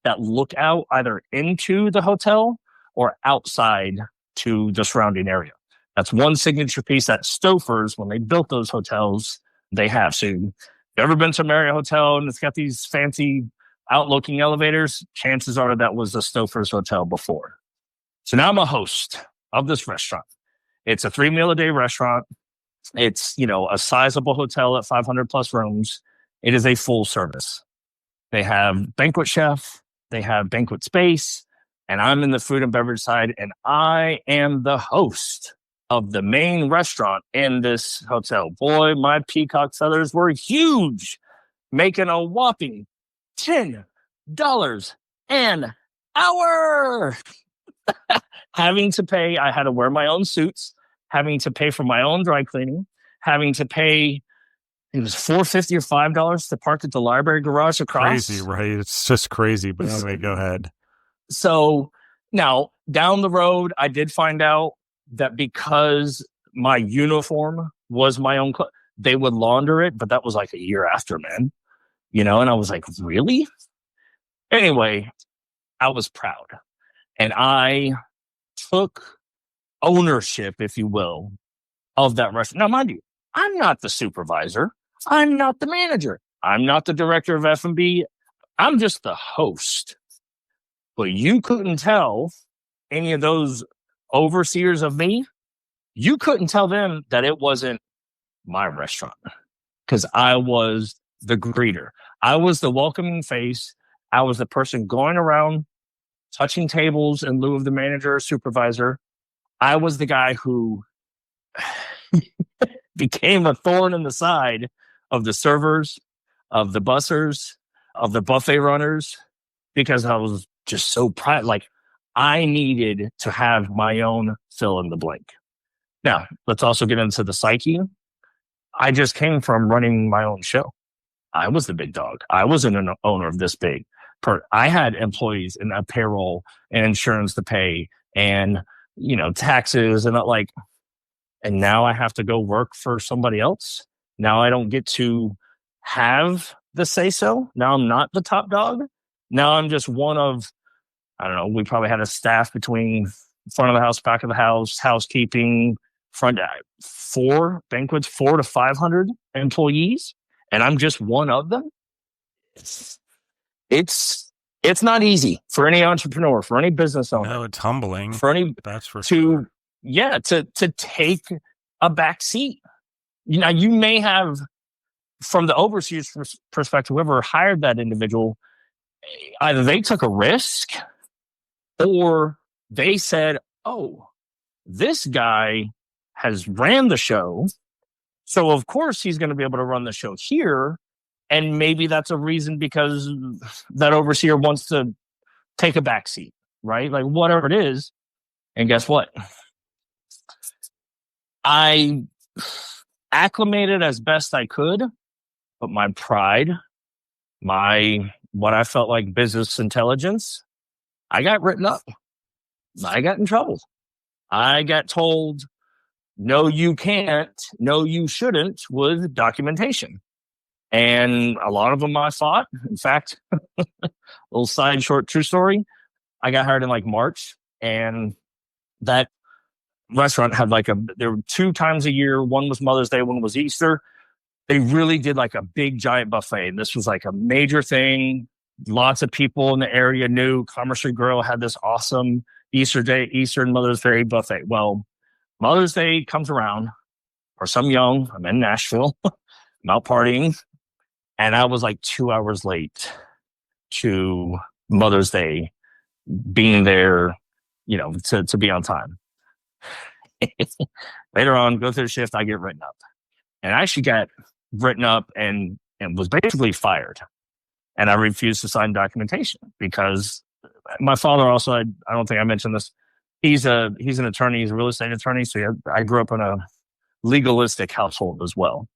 Speaker 2: that look out either into the hotel or outside to the surrounding area. That's one signature piece that Stouffer's, when they built those hotels, they have. So if you've ever been to a Marriott hotel and it's got these fancy outlooking elevators, chances are that was the Stouffer's Hotel before. So now I'm a host of this restaurant. It's a 3-meal-a-day restaurant. It's, a sizable hotel at 500 plus rooms. It is a full service. They have banquet chef, they have banquet space, and I'm in the food and beverage side, and I am the host of the main restaurant in this hotel. Boy, my peacock feathers were huge, making a whopping $10 an hour. Having to pay, I had to wear my own suits, having to pay for my own dry cleaning, having to pay, it was $4.50 or $5 to park at the library garage across.
Speaker 3: Crazy, right? It's just crazy. But anyway, go ahead.
Speaker 2: So now down the road, I did find out that because my uniform was my own, they would launder it, but that was like a year after, man. And I was like, really? Anyway, I was proud. And I took ownership, if you will, of that restaurant. Now, mind you, I'm not the supervisor. I'm not the manager. I'm not the director of F&B. I'm just the host. But you couldn't tell any of those overseers of me, you couldn't tell them that it wasn't my restaurant, because I was the greeter. I was the welcoming face. I was the person going around touching tables in lieu of the manager or supervisor. I was the guy who became a thorn in the side of the servers, of the bussers, of the buffet runners, because I was just so proud. Like, I needed to have my own fill in the blank. Now, let's also get into the psyche. I just came from running my own show. I was the big dog. I wasn't an owner of this big. I had employees and a payroll and insurance to pay and, taxes and and now I have to go work for somebody else. Now I don't get to have the say so. Now I'm not the top dog. Now I'm just one of, I don't know, we probably had a staff between front of the house, back of the house, housekeeping, front 4 banquets, 400 to 500 employees. And I'm just one of them. It's not easy for any entrepreneur, for any business owner.
Speaker 3: No, it's humbling.
Speaker 2: For any,
Speaker 3: that's for sure.
Speaker 2: To take a back seat. You may have, from the overseer's perspective, whoever hired that individual, either they took a risk or they said, oh, this guy has ran the show, so of course he's going to be able to run the show here. And maybe that's a reason because that overseer wants to take a back seat, right? Like, whatever it is. And guess what? I acclimated as best I could, but my pride, what I felt like business intelligence, I got written up. I got in trouble. I got told, no, you can't, no, you shouldn't, with documentation. And a lot of them I fought. In fact, little side short true story. I got hired in March, and that restaurant had there were 2 times a year. One was Mother's Day, one was Easter. They really did a big giant buffet. And this was a major thing. Lots of people in the area knew Commerce Street Grill had this awesome Easter and Mother's Day buffet. Well, Mother's Day comes around, or some young, I'm in Nashville, I'm out partying. And I was 2 hours late to Mother's Day being there, to be on time. Later on, go through the shift, I get written up. And I actually got written up and was basically fired. And I refused to sign documentation because my father also, I don't think I mentioned this, he's an attorney, he's a real estate attorney. So I grew up in a legalistic household as well.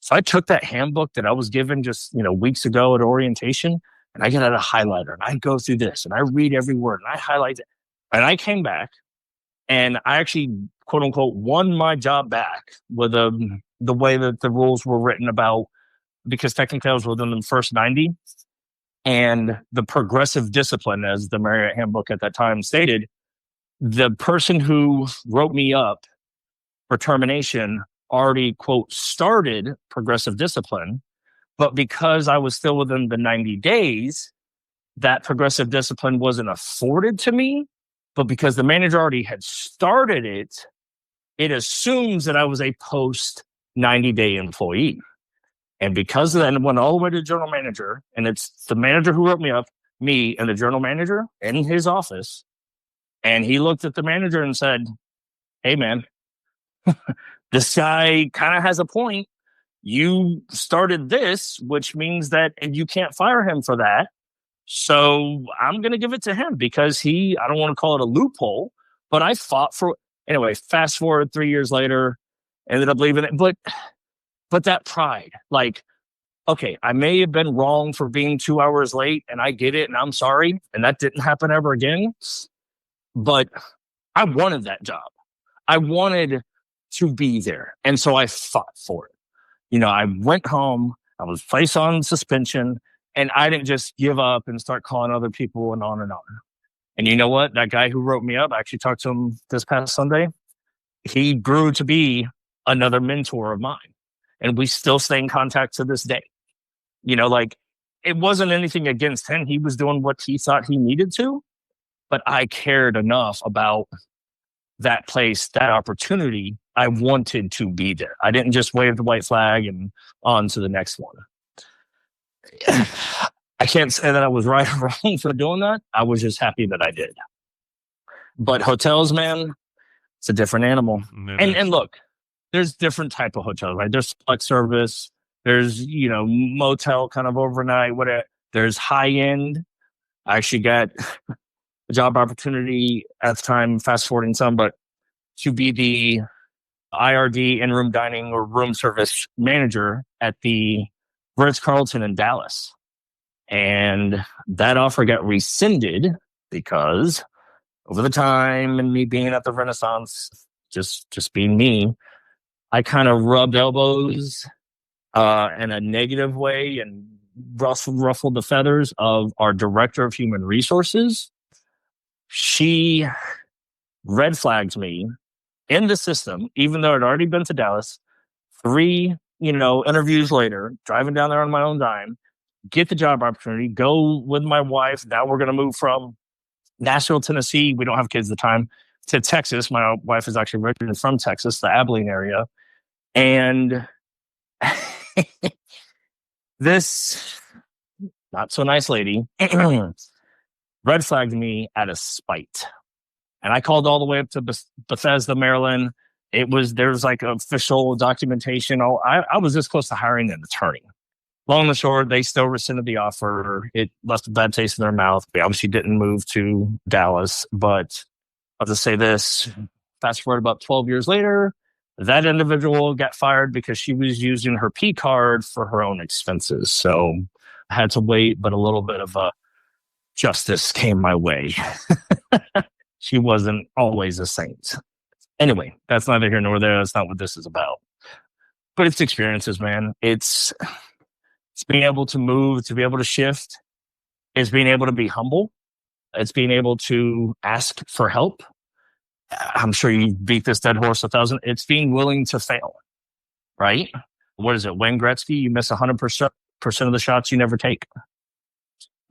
Speaker 2: So I took that handbook that I was given just, weeks ago at orientation, and I get out a highlighter and I go through this and I read every word and I highlight it. And I came back and I actually, quote unquote, won my job back with the way that the rules were written about, because technically I was within the first 90. And the progressive discipline, as the Marriott handbook at that time stated, the person who wrote me up for termination already, quote, started progressive discipline. But because I was still within the 90 days, that progressive discipline wasn't afforded to me. But because the manager already had started it, it assumes that I was a post 90-day employee. And because of that, it went all the way to the general manager, and it's the manager who wrote me up, me and the general manager in his office. And he looked at the manager and said, "Hey, man, this guy kind of has a point. You started this, which means that you can't fire him for that. So I'm going to give it to him because I don't want to call it a loophole, but I fought for." Anyway, fast forward 3 years later, ended up leaving it. But that pride, like, okay, I may have been wrong for being 2 hours late, and I get it, and I'm sorry, and that didn't happen ever again. But I wanted that job. I wanted to be there. And so I fought for it. I went home, I was placed on suspension, and I didn't just give up and start calling other people and on and on. And you know what? That guy who wrote me up, I actually talked to him this past Sunday. He grew to be another mentor of mine. And we still stay in contact to this day. It wasn't anything against him. He was doing what he thought he needed to. But I cared enough about that place, that opportunity. I wanted to be there. I didn't just wave the white flag and on to the next one. I can't say that I was right or wrong for doing that. I was just happy that I did. But hotels, man, it's a different animal. And look, there's different type of hotels, right? There's select service. There's, motel kind of overnight, whatever. There's high end. I actually got a job opportunity at the time, fast forwarding some, but to be the IRD, in-room dining or room service manager at the Ritz-Carlton in Dallas. And that offer got rescinded because over the time and me being at the Renaissance, just being me, I kind of rubbed elbows in a negative way and ruffled the feathers of our director of human resources. She red flagged me in the system, even though I'd already been to Dallas. 3, interviews later, driving down there on my own dime, get the job opportunity, go with my wife. Now we're going to move from Nashville, Tennessee. We don't have kids at the time, to Texas. My wife is actually originally from Texas, the Abilene area. And this not so nice lady red flagged me out of spite. And I called all the way up to Bethesda, Maryland. There's like official documentation. I was this close to hiring an attorney. Long and short, they still rescinded the offer. It left a bad taste in their mouth. We obviously didn't move to Dallas, but I'll just say this. Fast forward about 12 years later, that individual got fired because she was using her P card for her own expenses. So I had to wait, but a little bit of justice came my way. She wasn't always a saint. Anyway, that's neither here nor there. That's not what this is about. But it's experiences, man. It's being able to move, to be able to shift. It's being able to be humble. It's being able to ask for help. I'm sure you beat this dead horse 1,000. It's being willing to fail, right? What is it? Wayne Gretzky, you miss 100% of the shots you never take.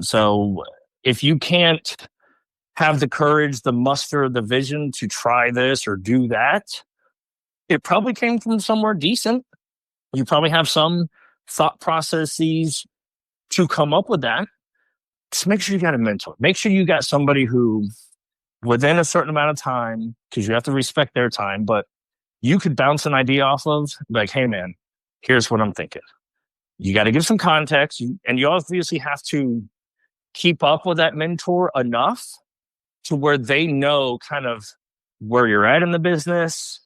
Speaker 2: So if you can't have the courage, the muster, the vision to try this or do that, it probably came from somewhere decent. You probably have some thought processes to come up with that. just make sure you got a mentor. Make sure you got somebody who, within a certain amount of time, because you have to respect their time, but you could bounce an idea off of, like, hey, man, here's what I'm thinking. You got to give some context, and you obviously have to keep up with that mentor enough to where they know kind of where you're at in the business,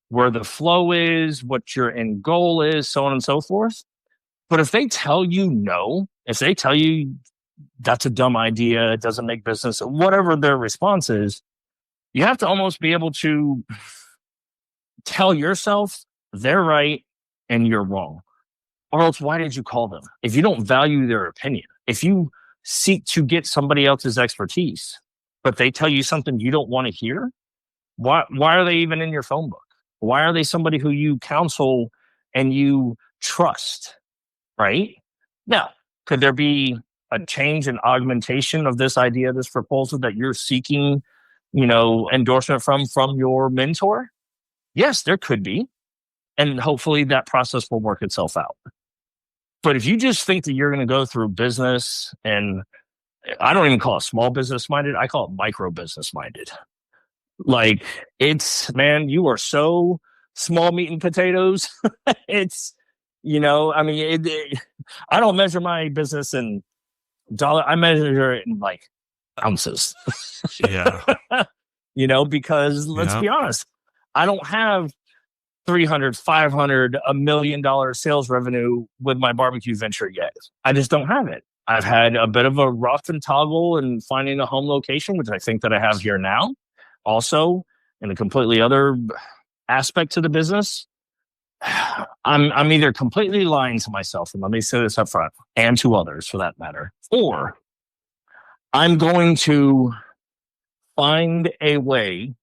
Speaker 2: where the flow is, what your end goal is, so on and so forth. But if they tell you no, if they tell you that's a dumb idea, it doesn't make business, whatever their response is, you have to almost be able to tell yourself they're right and you're wrong. Or else, why did you call them? If you don't value their opinion, if you seek to get somebody else's expertise, but they tell you something you don't want to hear, why are they even in your phone book? Why are they somebody who you counsel and you trust, right? Now, could there be a change and augmentation of this idea, this proposal that you're seeking, endorsement from your mentor? Yes, there could be. And hopefully that process will work itself out. But if you just think that you're going to go through business, and I don't even call it small business minded, I call it micro business minded. Like, man, you are so small meat and potatoes. It's, I don't measure my business in dollar. I measure it in like ounces.
Speaker 3: Yeah.
Speaker 2: Because let's be honest, I don't have 300, 500, $1 million sales revenue with my barbecue venture yet. I just don't have it. I've had a bit of a rough and toggle in finding a home location, which I think that I have here now. Also, in a completely other aspect to the business, I'm either completely lying to myself, and let me say this up front, and to others for that matter, or I'm going to find a way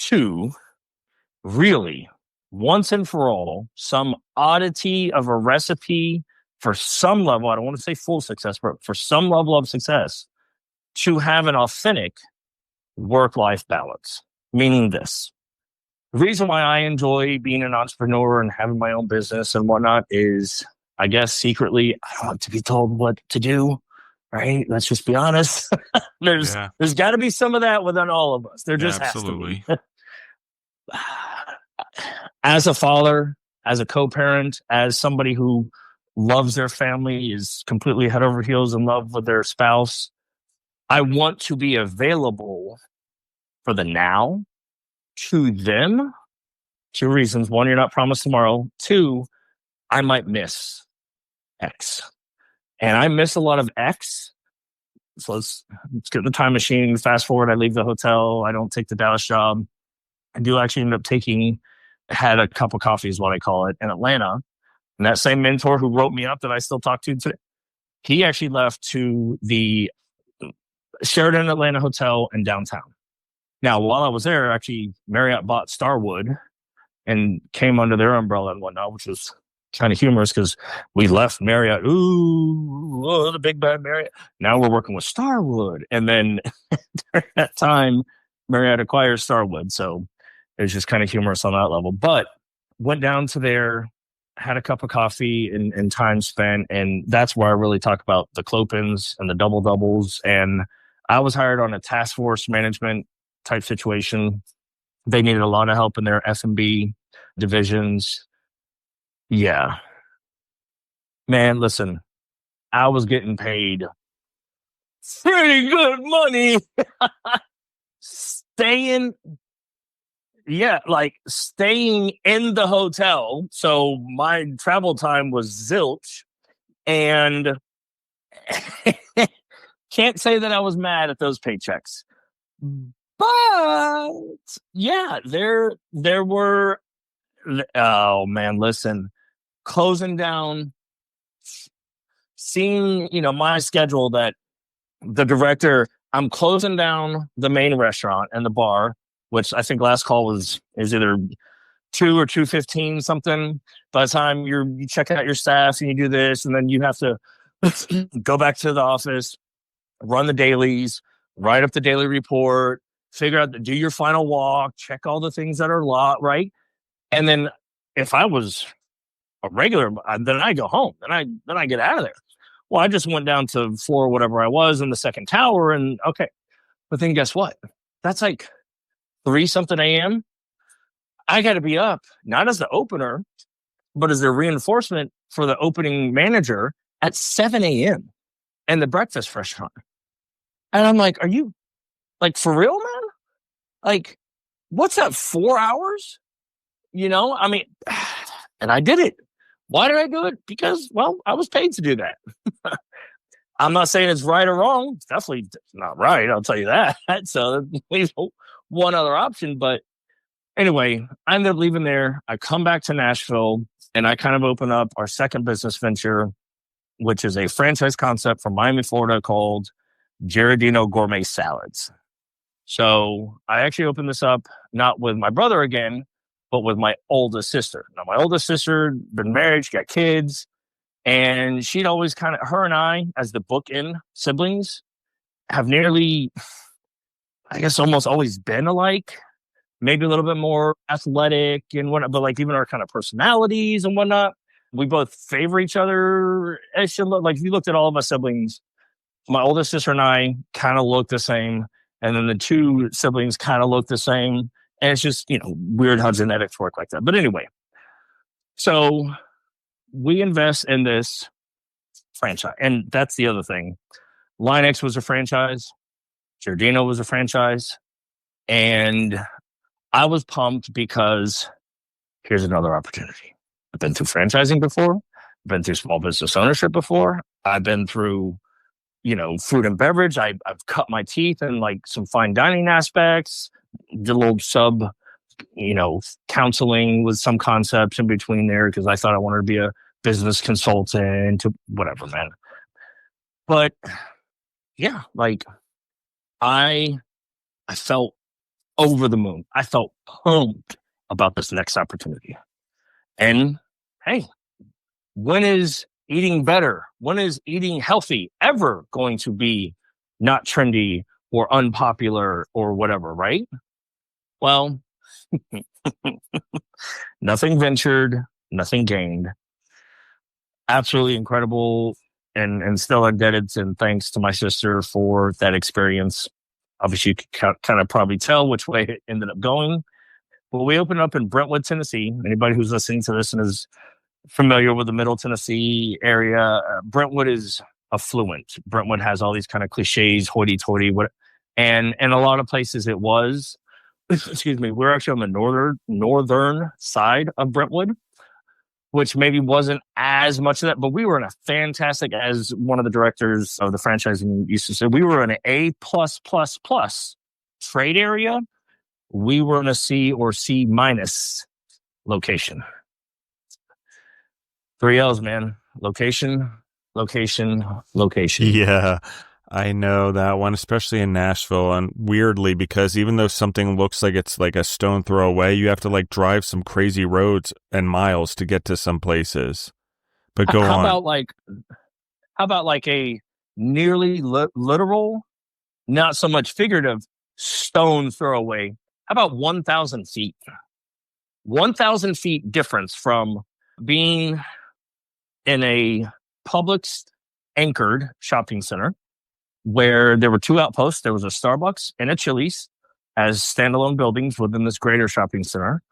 Speaker 2: to really, once and for all, some oddity of a recipe for some level, I don't want to say full success, but for some level of success, to have an authentic work-life balance. Meaning this. The reason why I enjoy being an entrepreneur and having my own business and whatnot is, I guess, secretly, I don't like to be told what to do, right? Let's just be honest. There's got to be some of that within all of us. There just absolutely has to be. As a father, as a co-parent, as somebody who loves their family, is completely head over heels in love with their spouse, I want to be available for the now to them. 2 reasons. 1, you're not promised tomorrow. 2, I might miss X. And I miss a lot of X. So let's get in the time machine. Fast forward, I leave the hotel. I don't take the Dallas job. I do actually end up had a cup of coffee is what I call it, in Atlanta. And that same mentor who wrote me up that I still talk to today, he actually left to the Sheraton Atlanta Hotel in downtown. Now, while I was there, actually, Marriott bought Starwood and came under their umbrella and whatnot, which was kind of humorous because we left Marriott. Ooh, the big bad Marriott. Now we're working with Starwood. And then during that time, Marriott acquired Starwood. So it was just kind of humorous on that level. But went down to there, had a cup of coffee and time spent. And that's where I really talk about the Clopins and the double doubles. And I was hired on a task force management type situation. They needed a lot of help in their S&B divisions. Yeah. Man, listen, I was getting paid pretty good money staying in the hotel. So my travel time was zilch, and can't say that I was mad at those paychecks. But yeah, there were, oh man, listen, closing down, seeing, my schedule that the director, I'm closing down the main restaurant and the bar, which I think last call is either 2 or 2:15 something. By the time you check out your staff and you do this, and then you have to go back to the office, run the dailies, write up the daily report, figure out, do your final walk, check all the things that are right? And then if I was a regular, then I go home, then I get out of there. Well, I just went down to floor whatever I was in the second tower, and okay. But then guess what? That's like 3-something a.m. I got to be up, not as the opener, but as the reinforcement for the opening manager at 7 a.m. and the breakfast restaurant. And I'm like, are you like for real, man? Like, what's that, 4 hours? I mean, and I did it. Why did I do it? Because, well, I was paid to do that. I'm not saying it's right or wrong. It's definitely not right. I'll tell you that. So there's one other option. But anyway, I ended up leaving there. I come back to Nashville and I kind of open up our second business venture, which is a franchise concept from Miami, Florida called Giardino Gourmet Salads. So I actually opened this up not with my brother again, but with my oldest sister. Now, my oldest sister, been married, she got kids, and she'd always kind of, her and I, as the bookend siblings, have nearly, I guess, almost always been alike. Maybe a little bit more athletic and whatnot, but like even our kind of personalities and whatnot, we both favor each other. Like if you looked at all of us siblings, my oldest sister and I kind of look the same. And then the two siblings kind of look the same. And it's just, weird how genetics work like that. But anyway, so we invest in this franchise. And that's the other thing. Line X was a franchise. Giardino was a franchise. And I was pumped because here's another opportunity. I've been through franchising before. I've been through small business ownership before. I've been through, food and beverage. I've cut my teeth in like some fine dining aspects, did a little sub, counseling with some concepts in between there because I thought I wanted to be a business consultant, whatever, man. But yeah, like I felt over the moon. I felt pumped about this next opportunity. And hey, when is eating better? When is eating healthy ever going to be not trendy or unpopular or whatever, right? Well, nothing ventured, nothing gained. Absolutely incredible and still indebted and thanks to my sister for that experience. Obviously, you could kind of probably tell which way it ended up going. But we opened up in Brentwood, Tennessee. Anybody who's listening to this and is familiar with the Middle Tennessee area, Brentwood is affluent. Brentwood has all these kind of cliches, hoity-toity, and in a lot of places it was. Excuse me. We're actually on the northern side of Brentwood, which maybe wasn't as much of that, but we were in a fantastic, as one of the directors of the franchising used to say, we were in an A+++ trade area. We were in a C or C- location. 3 L's, man. Location, location, location.
Speaker 3: Yeah, I know that one, especially in Nashville. And weirdly, because even though something looks like it's like a stone throw away, you have to like drive some crazy roads and miles to get to some places. But go on.
Speaker 2: How about like a nearly literal, not so much figurative, stone throw away? How about 1,000 feet? 1,000 feet difference from being in a Publix anchored shopping center where there were 2 outposts. There was a Starbucks and a Chili's as standalone buildings within this greater shopping center.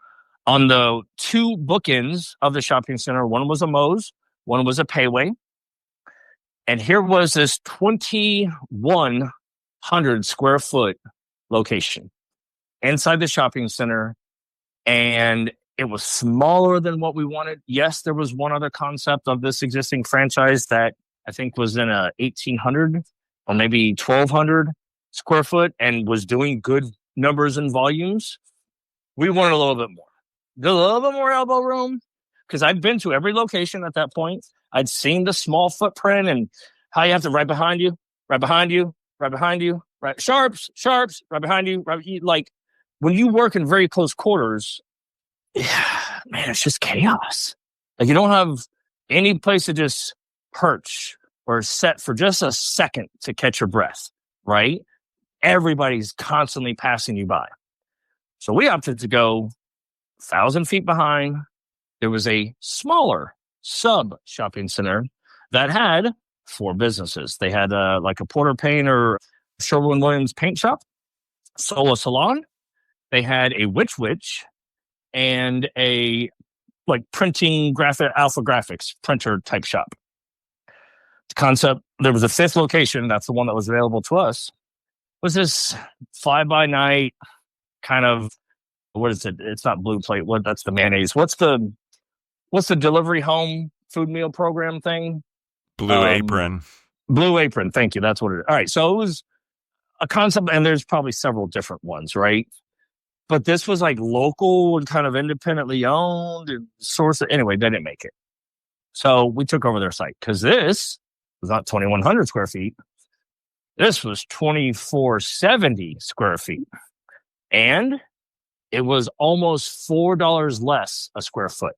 Speaker 2: On the 2 bookends of the shopping center, one was a Moe's, one was a Payway. And here was this 2,100 square foot location inside the shopping center. And it was smaller than what we wanted. Yes, there was one other concept of this existing franchise that I think was in a 1,800 or maybe 1,200 square foot and was doing good numbers and volumes. We wanted a little bit more. A little bit more elbow room because I'd been to every location at that point. I'd seen the small footprint and how you have to right behind you, right behind you, right behind you, right sharps, right behind you, right. Like when you work in very close quarters, yeah, man, it's just chaos. Like you don't have any place to just perch or set for just a second to catch your breath, right? Everybody's constantly passing you by. So we opted to go 1,000 feet behind. There was a smaller sub shopping center that had for businesses. They had like a Porter Payne or Sherwin-Williams paint shop, Sola Salon. They had a Witch, and a like printing Alpha Graphics printer type shop. The concept, there was a fifth location, that's the one that was available to us, was this fly-by-night kind of, what is it? It's not Blue Plate. That's the mayonnaise. What's the delivery home food meal program thing?
Speaker 3: Blue Apron.
Speaker 2: Blue Apron. Thank you. That's what it is. All right. So it was a concept, and there's probably several different ones, right? But this was like local and kind of independently owned and source. Anyway, they didn't make it. So we took over their site because this was not 2,100 square feet. This was 2,470 square feet. And it was almost $4 less a square foot.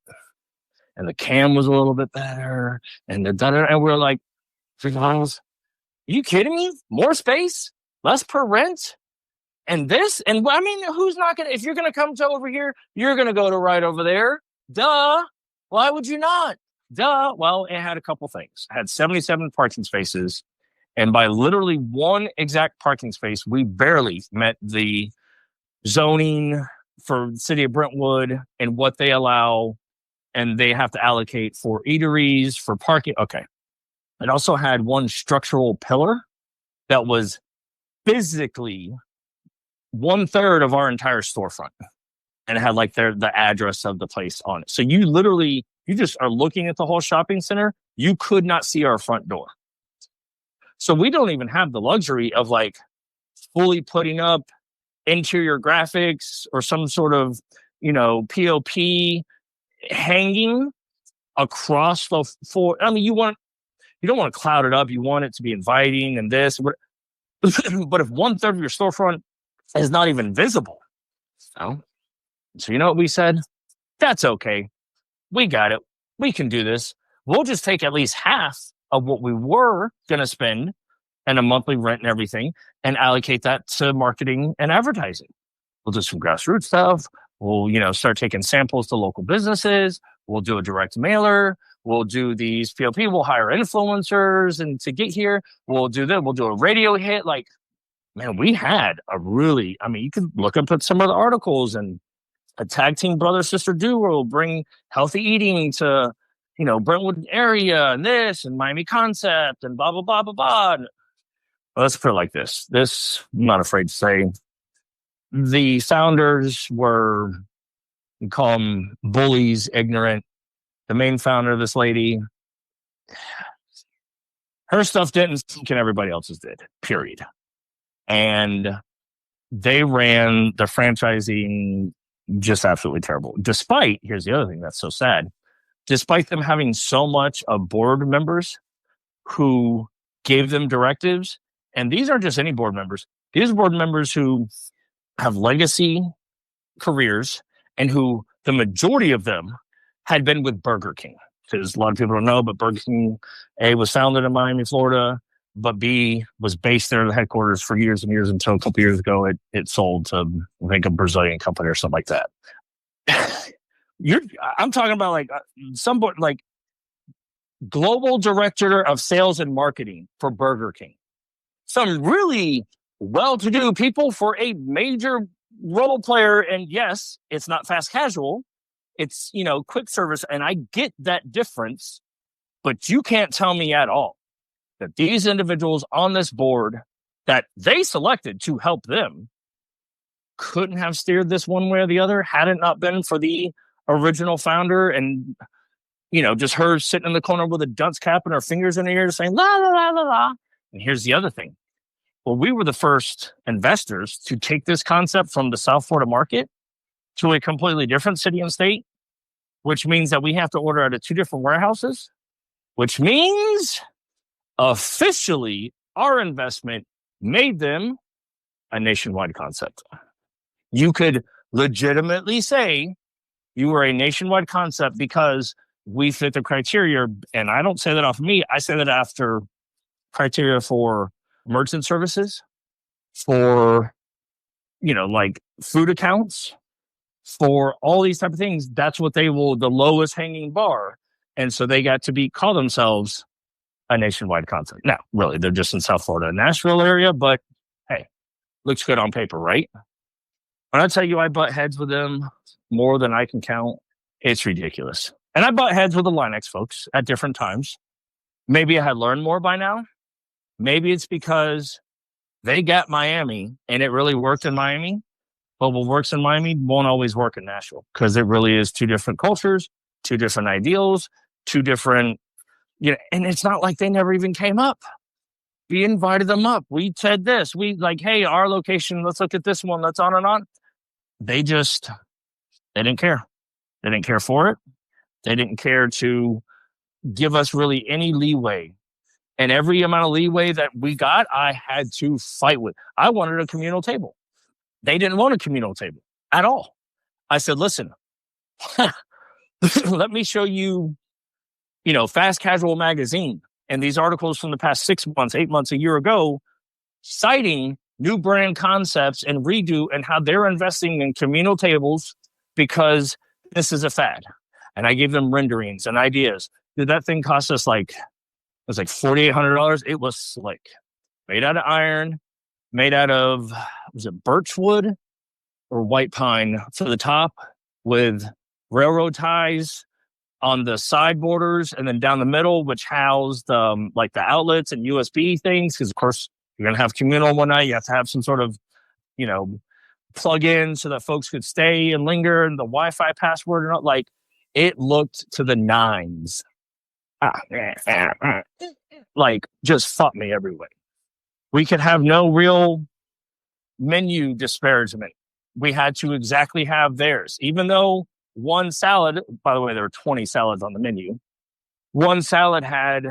Speaker 2: And the cam was a little bit better. And and we're like, $3? Are you kidding me? More space? Less per rent? And this? And I mean, who's not going to, if you're going to come to over here, you're going to go to right over there. Duh. Why would you not? Duh. Well, it had a couple things. It had 77 parking spaces. And by literally one exact parking space, we barely met the zoning for the city of Brentwood and what they allow. And they have to allocate for eateries, for parking. Okay. It also had one structural pillar that was physically 1/3 of our entire storefront. And it had like the address of the place on it. So you just are looking at the whole shopping center. You could not see our front door. So we don't even have the luxury of like fully putting up interior graphics or some sort of, POP hanging across the floor. I mean, you don't want to cloud it up. You want it to be inviting and this. But if 1/3 of your storefront is not even visible, so you know what we said? That's okay. We got it. We can do this. We'll just take at least half of what we were going to spend and a monthly rent and everything and allocate that to marketing and advertising. We'll do some grassroots stuff. We'll, start taking samples to local businesses. We'll do a direct mailer. We'll do these POP. We'll hire influencers and to get here. We'll do that. We'll do a radio hit. Like, man, we had you could look up at some of the articles, and a tag team brother-sister duo bring healthy eating to, Brentwood area and this and Miami concept and blah, blah, blah, blah, blah. Well, let's put it like this. This, I'm not afraid to say, the founders were, you call them bullies, ignorant. The main founder, this lady, her stuff didn't sink and everybody else's did, period. And they ran the franchising just absolutely terrible. Despite, here's the other thing that's so sad, despite them having so much of board members who gave them directives, and these aren't just any board members. These are board members who have legacy careers and who the majority of them had been with Burger King. Because a lot of people don't know, but Burger King, A, was founded in Miami, Florida, but B, was based there at the headquarters for years and years until a couple years ago it sold to, I think, a Brazilian company or something like that. I'm talking about like like global director of sales and marketing for Burger King. Some really well-to-do people for a major role player. And yes, it's not fast casual. It's, quick service. And I get that difference, but you can't tell me at all that these individuals on this board that they selected to help them couldn't have steered this one way or the other had it not been for the original founder and, just her sitting in the corner with a dunce cap and her fingers in her ears saying, la, la, la, la, la. And here's the other thing. Well, we were the first investors to take this concept from the South Florida market to a completely different city and state, which means that we have to order out of 2 different warehouses, which means officially our investment made them a nationwide concept. You could legitimately say you were a nationwide concept because we fit the criteria. And I don't say that off of me. I say that after criteria for merchant services, for, like food accounts, for all these type of things. That's what the lowest hanging bar. And so they got to call themselves a nationwide concept. Now, really, they're just in South Florida, Nashville area, but hey, looks good on paper, right? When I tell you I butt heads with them more than I can count, it's ridiculous. And I butt heads with the Linex folks at different times. Maybe I had learned more by now. Maybe it's because they got Miami and it really worked in Miami. But what works in Miami won't always work in Nashville because it really is two different cultures, two different ideals, two different, and it's not like they never even came up. We invited them up. We said this. We like, hey, our location, let's look at this one. Let's on and on. They didn't care. They didn't care for it. They didn't care to give us really any leeway. And every amount of leeway that we got, I had to fight with. I wanted a communal table. They didn't want a communal table at all. I said, listen, let me show you, Fast Casual magazine and these articles from the past 6 months, 8 months, a year ago, citing new brand concepts and redo and how they're investing in communal tables because this is a fad. And I gave them renderings and ideas. Did that thing cost us it was like $4,800? It was slick. Made out of iron, made out of, was it birchwood or white pine for the top with railroad ties on the side borders and then down the middle, which housed the outlets and USB things. Because, of course, you're going to have communal one night. You have to have some sort of, plug in so that folks could stay and linger and the Wi-Fi password. And it looked to the nines. Just fought me every way. We could have no real menu disparagement. We had to exactly have theirs. Even though one salad, by the way, there were 20 salads on the menu. One salad had,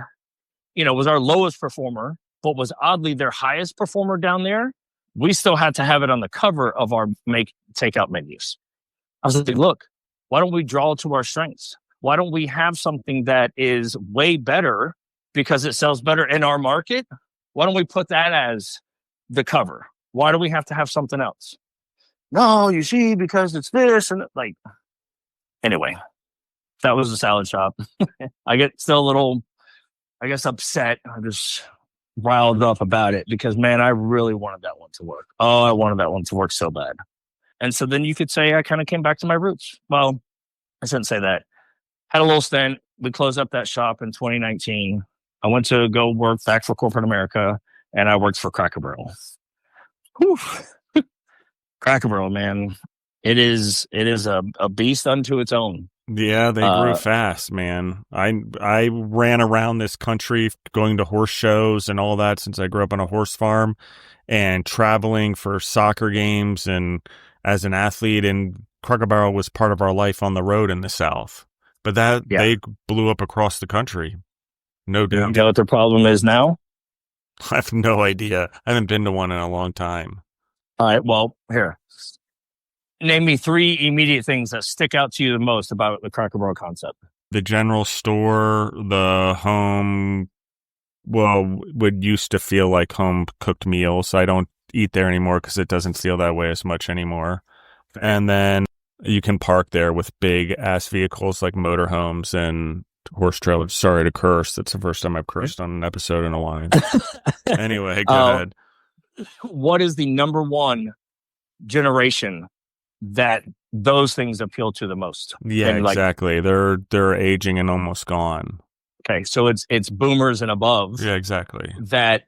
Speaker 2: was our lowest performer, but was oddly their highest performer down there. We still had to have it on the cover of our takeout menus. I was like, look, why don't we draw to our strengths? Why don't we have something that is way better because it sells better in our market? Why don't we put that as the cover? Why do we have to have something else? No, you see, because it's this and anyway, that was a salad shop. I get still a little, I guess, upset. I'm just riled up about it because, man, I really wanted that one to work. Oh, I wanted that one to work so bad. And so then you could say I kind of came back to my roots. Well, I shouldn't say that. Had a little stint. We closed up that shop in 2019. I went to go work back for corporate America, and I worked for Cracker Barrel. Whew. Cracker Barrel, man. It is a beast unto its own.
Speaker 3: Yeah, they grew fast, man. I ran around this country going to horse shows and all that since I grew up on a horse farm and traveling for soccer games and as an athlete, and Cracker Barrel was part of our life on the road in the South. But they blew up across the country. No doubt.
Speaker 2: You know what their problem is now?
Speaker 3: I have no idea. I haven't been to one in a long time.
Speaker 2: All right, well, here. Name me 3 immediate things that stick out to you the most about the Cracker Barrel concept.
Speaker 3: The general store, the home, would used to feel like home cooked meals. I don't eat there anymore because it doesn't feel that way as much anymore. And then you can park there with big ass vehicles like motorhomes and horse trailers. Sorry to curse. That's the first time I've cursed on an episode in a while. Anyway, go ahead.
Speaker 2: What is the number one generation that those things appeal to the most?
Speaker 3: Yeah, and exactly. They're aging and almost gone.
Speaker 2: Okay, so it's boomers and above.
Speaker 3: Yeah, exactly.
Speaker 2: That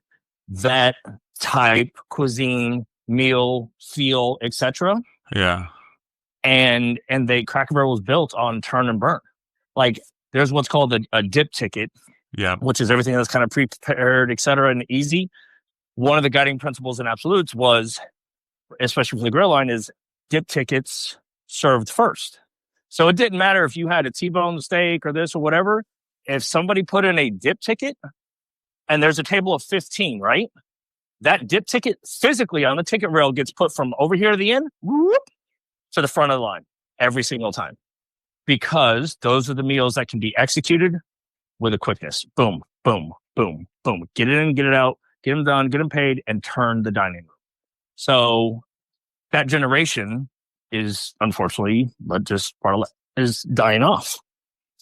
Speaker 2: type cuisine, meal, feel, etc.
Speaker 3: Yeah.
Speaker 2: And Cracker Barrel was built on turn and burn. There's what's called a dip ticket.
Speaker 3: Yeah.
Speaker 2: Which is everything that's kind of prepared, etc. and easy. One of the guiding principles in absolutes was, especially for the grill line, is dip tickets served first. So it didn't matter if you had a T-bone steak or this or whatever. If somebody put in a dip ticket and there's a table of 15, right? That dip ticket physically on the ticket rail gets put from over here to the end, whoop, to the front of the line every single time. Because those are the meals that can be executed with a quickness. Boom, boom, boom, boom. Get it in, get it out, get them done, get them paid, and turn the dining room. So that generation is unfortunately, but just part of is dying off.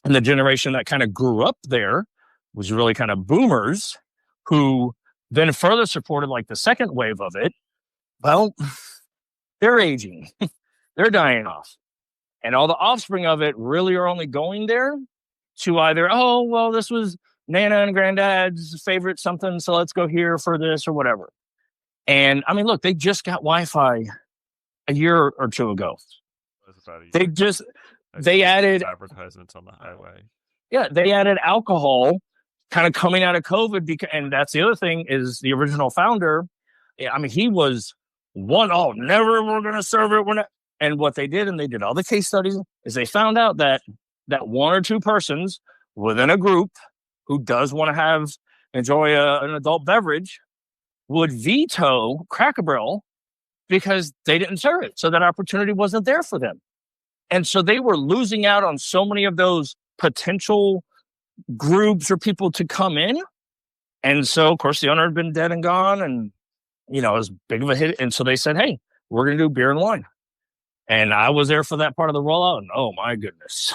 Speaker 2: And the generation that kind of grew up there was really kind of boomers who then further supported like the second wave of it. Well, they're aging. They're dying off. And all the offspring of it really are only going there to either, oh, well, this was Nana and Granddad's favorite something, so let's go here for this or whatever. And I mean, look, they just got Wi-Fi a year or two ago. They added
Speaker 3: advertisements on the highway.
Speaker 2: Yeah, they added alcohol kind of coming out of COVID. And that's the other thing is the original founder. I mean, he was never we're going to serve it. We're not. And what they did, and they did all the case studies, is they found out that one or two persons within a group who does want to enjoy an adult beverage would veto Cracker Barrel because they didn't serve it. So that opportunity wasn't there for them. And so they were losing out on so many of those potential groups or people to come in. And so, of course, the owner had been dead and gone, and, it was big of a hit. And so they said, hey, we're going to do beer and wine. And I was there for that part of the rollout. And oh, my goodness,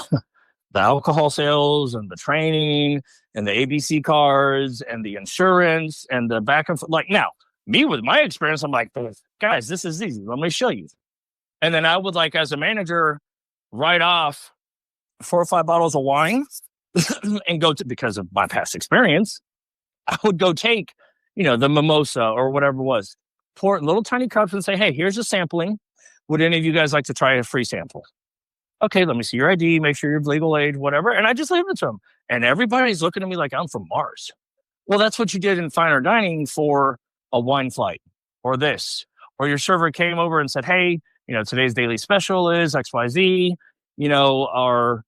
Speaker 2: the alcohol sales and the training and the ABC cards and the insurance and the back and forth. Like now, me with my experience, I'm like, guys, this is easy. Let me show you. And then I would, like, as a manager, write off 4 or 5 bottles of wine and go to, because of my past experience, I would go take, the mimosa or whatever it was, pour it in little tiny cups and say, hey, here's a sampling. Would any of you guys like to try a free sample? Okay, let me see your ID, make sure you're legal age, whatever. And I just leave it to them. And everybody's looking at me like I'm from Mars. Well, that's what you did in finer dining for a wine flight or this. Or your server came over and said, hey, today's daily special is XYZ. Our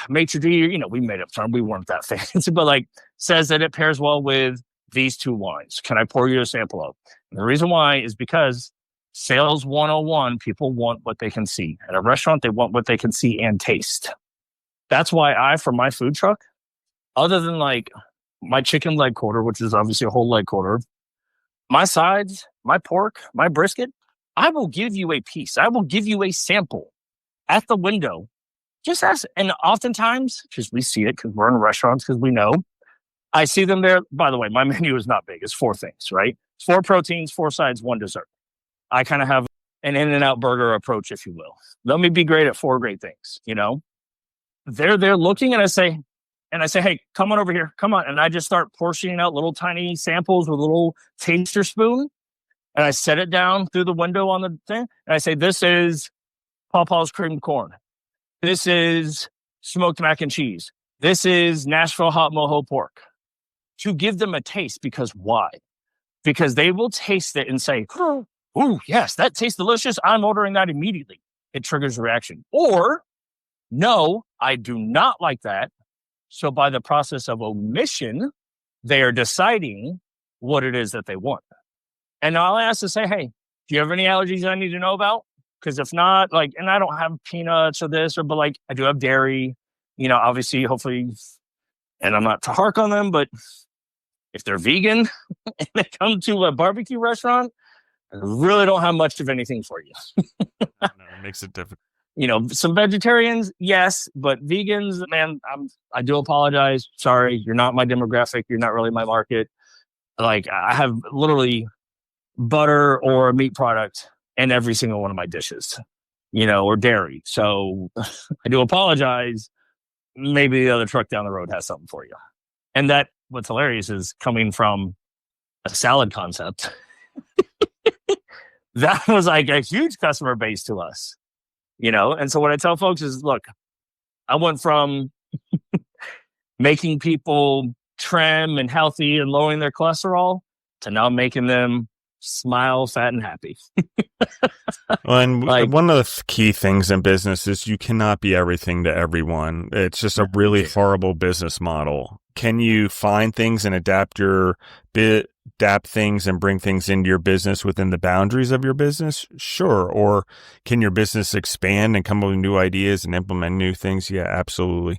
Speaker 2: maitre d', we made up term. We weren't that fancy, but like says that it pairs well with these 2 wines. Can I pour you a sample of? And the reason why is because sales 101, people want what they can see. At a restaurant, they want what they can see and taste. That's why for my food truck, other than like my chicken leg quarter, which is obviously a whole leg quarter, my sides, my pork, my brisket, I will give you a piece. I will give you a sample at the window. Just ask. And oftentimes, because we see it, because we're in restaurants, because we know, I see them there. By the way, my menu is not big. It's 4 things, right? 4 proteins, 4 sides, 1 dessert. I kind of have an In-N-Out burger approach, if you will. Let me be great at 4 great things, They're there looking, and I say, hey, come on over here. Come on. And I just start portioning out little tiny samples with a little taster spoon. And I set it down through the window on the thing. And I say, this is Pawpaw's creamed corn. This is smoked mac and cheese. This is Nashville hot mojo pork. To give them a taste, because why? Because they will taste it and say, ooh, yes, that tastes delicious. I'm ordering that immediately. It triggers a reaction. Or, no, I do not like that. So by the process of omission, they are deciding what it is that they want. And I'll ask to say, hey, do you have any allergies I need to know about? Because if not, and I don't have peanuts or this, but I do have dairy, obviously, hopefully, and I'm not to hark on them, but if they're vegan and they come to a barbecue restaurant, I really don't have much of anything for you.
Speaker 3: No, it makes it difficult.
Speaker 2: Some vegetarians, yes, but vegans, man, I do apologize. Sorry, you're not my demographic. You're not really my market. I have literally butter or a meat product in every single one of my dishes, or dairy. So I do apologize. Maybe the other truck down the road has something for you. And that, what's hilarious is coming from a salad concept. That was like a huge customer base to us, And so what I tell folks is, look, I went from making people trim and healthy and lowering their cholesterol to now making them smile, fat, and happy.
Speaker 3: Well, and one of the key things in business is you cannot be everything to everyone. It's just a really horrible business model. Can you find things and adapt things and bring things into your business within the boundaries of your business? Sure. Or can your business expand and come up with new ideas and implement new things? Yeah, absolutely.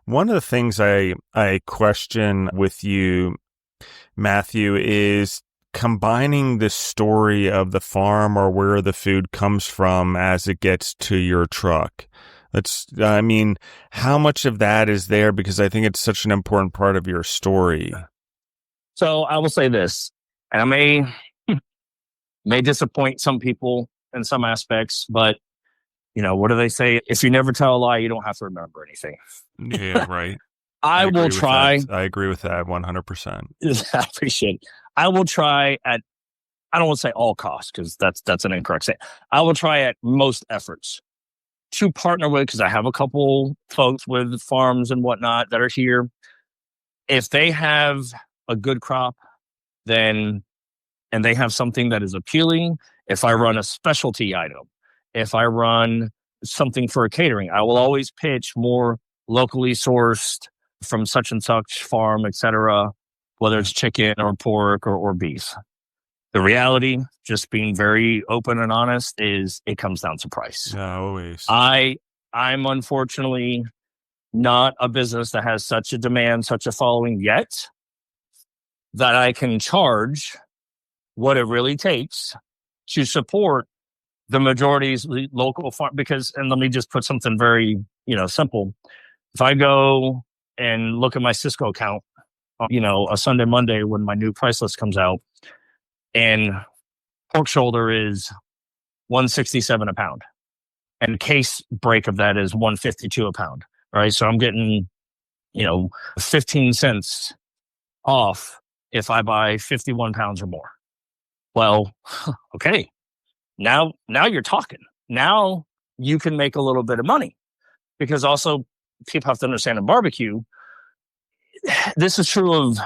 Speaker 3: One of the things I question with you, Matthew, is combining the story of the farm or where the food comes from as it gets to your truck. I mean, how much of that is there? Because I think it's such an important part of your story.
Speaker 2: So I will say this, and I may disappoint some people in some aspects, but what do they say? If you never tell a lie, you don't have to remember anything.
Speaker 3: Yeah, right.
Speaker 2: I will try.
Speaker 3: I agree with that 100%.
Speaker 2: I appreciate it. I will try at, I don't want to say all costs, because that's an incorrect saying. I will try at most efforts to partner with, because I have a couple folks with farms and whatnot that are here. If they have a good crop, and they have something that is appealing, if I run a specialty item, if I run something for a catering, I will always pitch more locally sourced from such and such farm, etc., whether it's chicken or pork or beef. The reality, just being very open and honest, is it comes down to price.
Speaker 3: Yeah, always.
Speaker 2: I'm unfortunately not a business that has such a demand, such a following yet, that I can charge what it really takes to support the majority's local farm. Because, and let me just put something very, simple. If I go and look at my Cisco account, a Sunday, Monday, when my new price list comes out, and pork shoulder is $167 a pound, and case break of that is $152 a pound, right? So I'm getting, 15 cents off if I buy 51 pounds or more. Well, okay. Now you're talking. Now you can make a little bit of money, because also people have to understand in barbecue, this is true of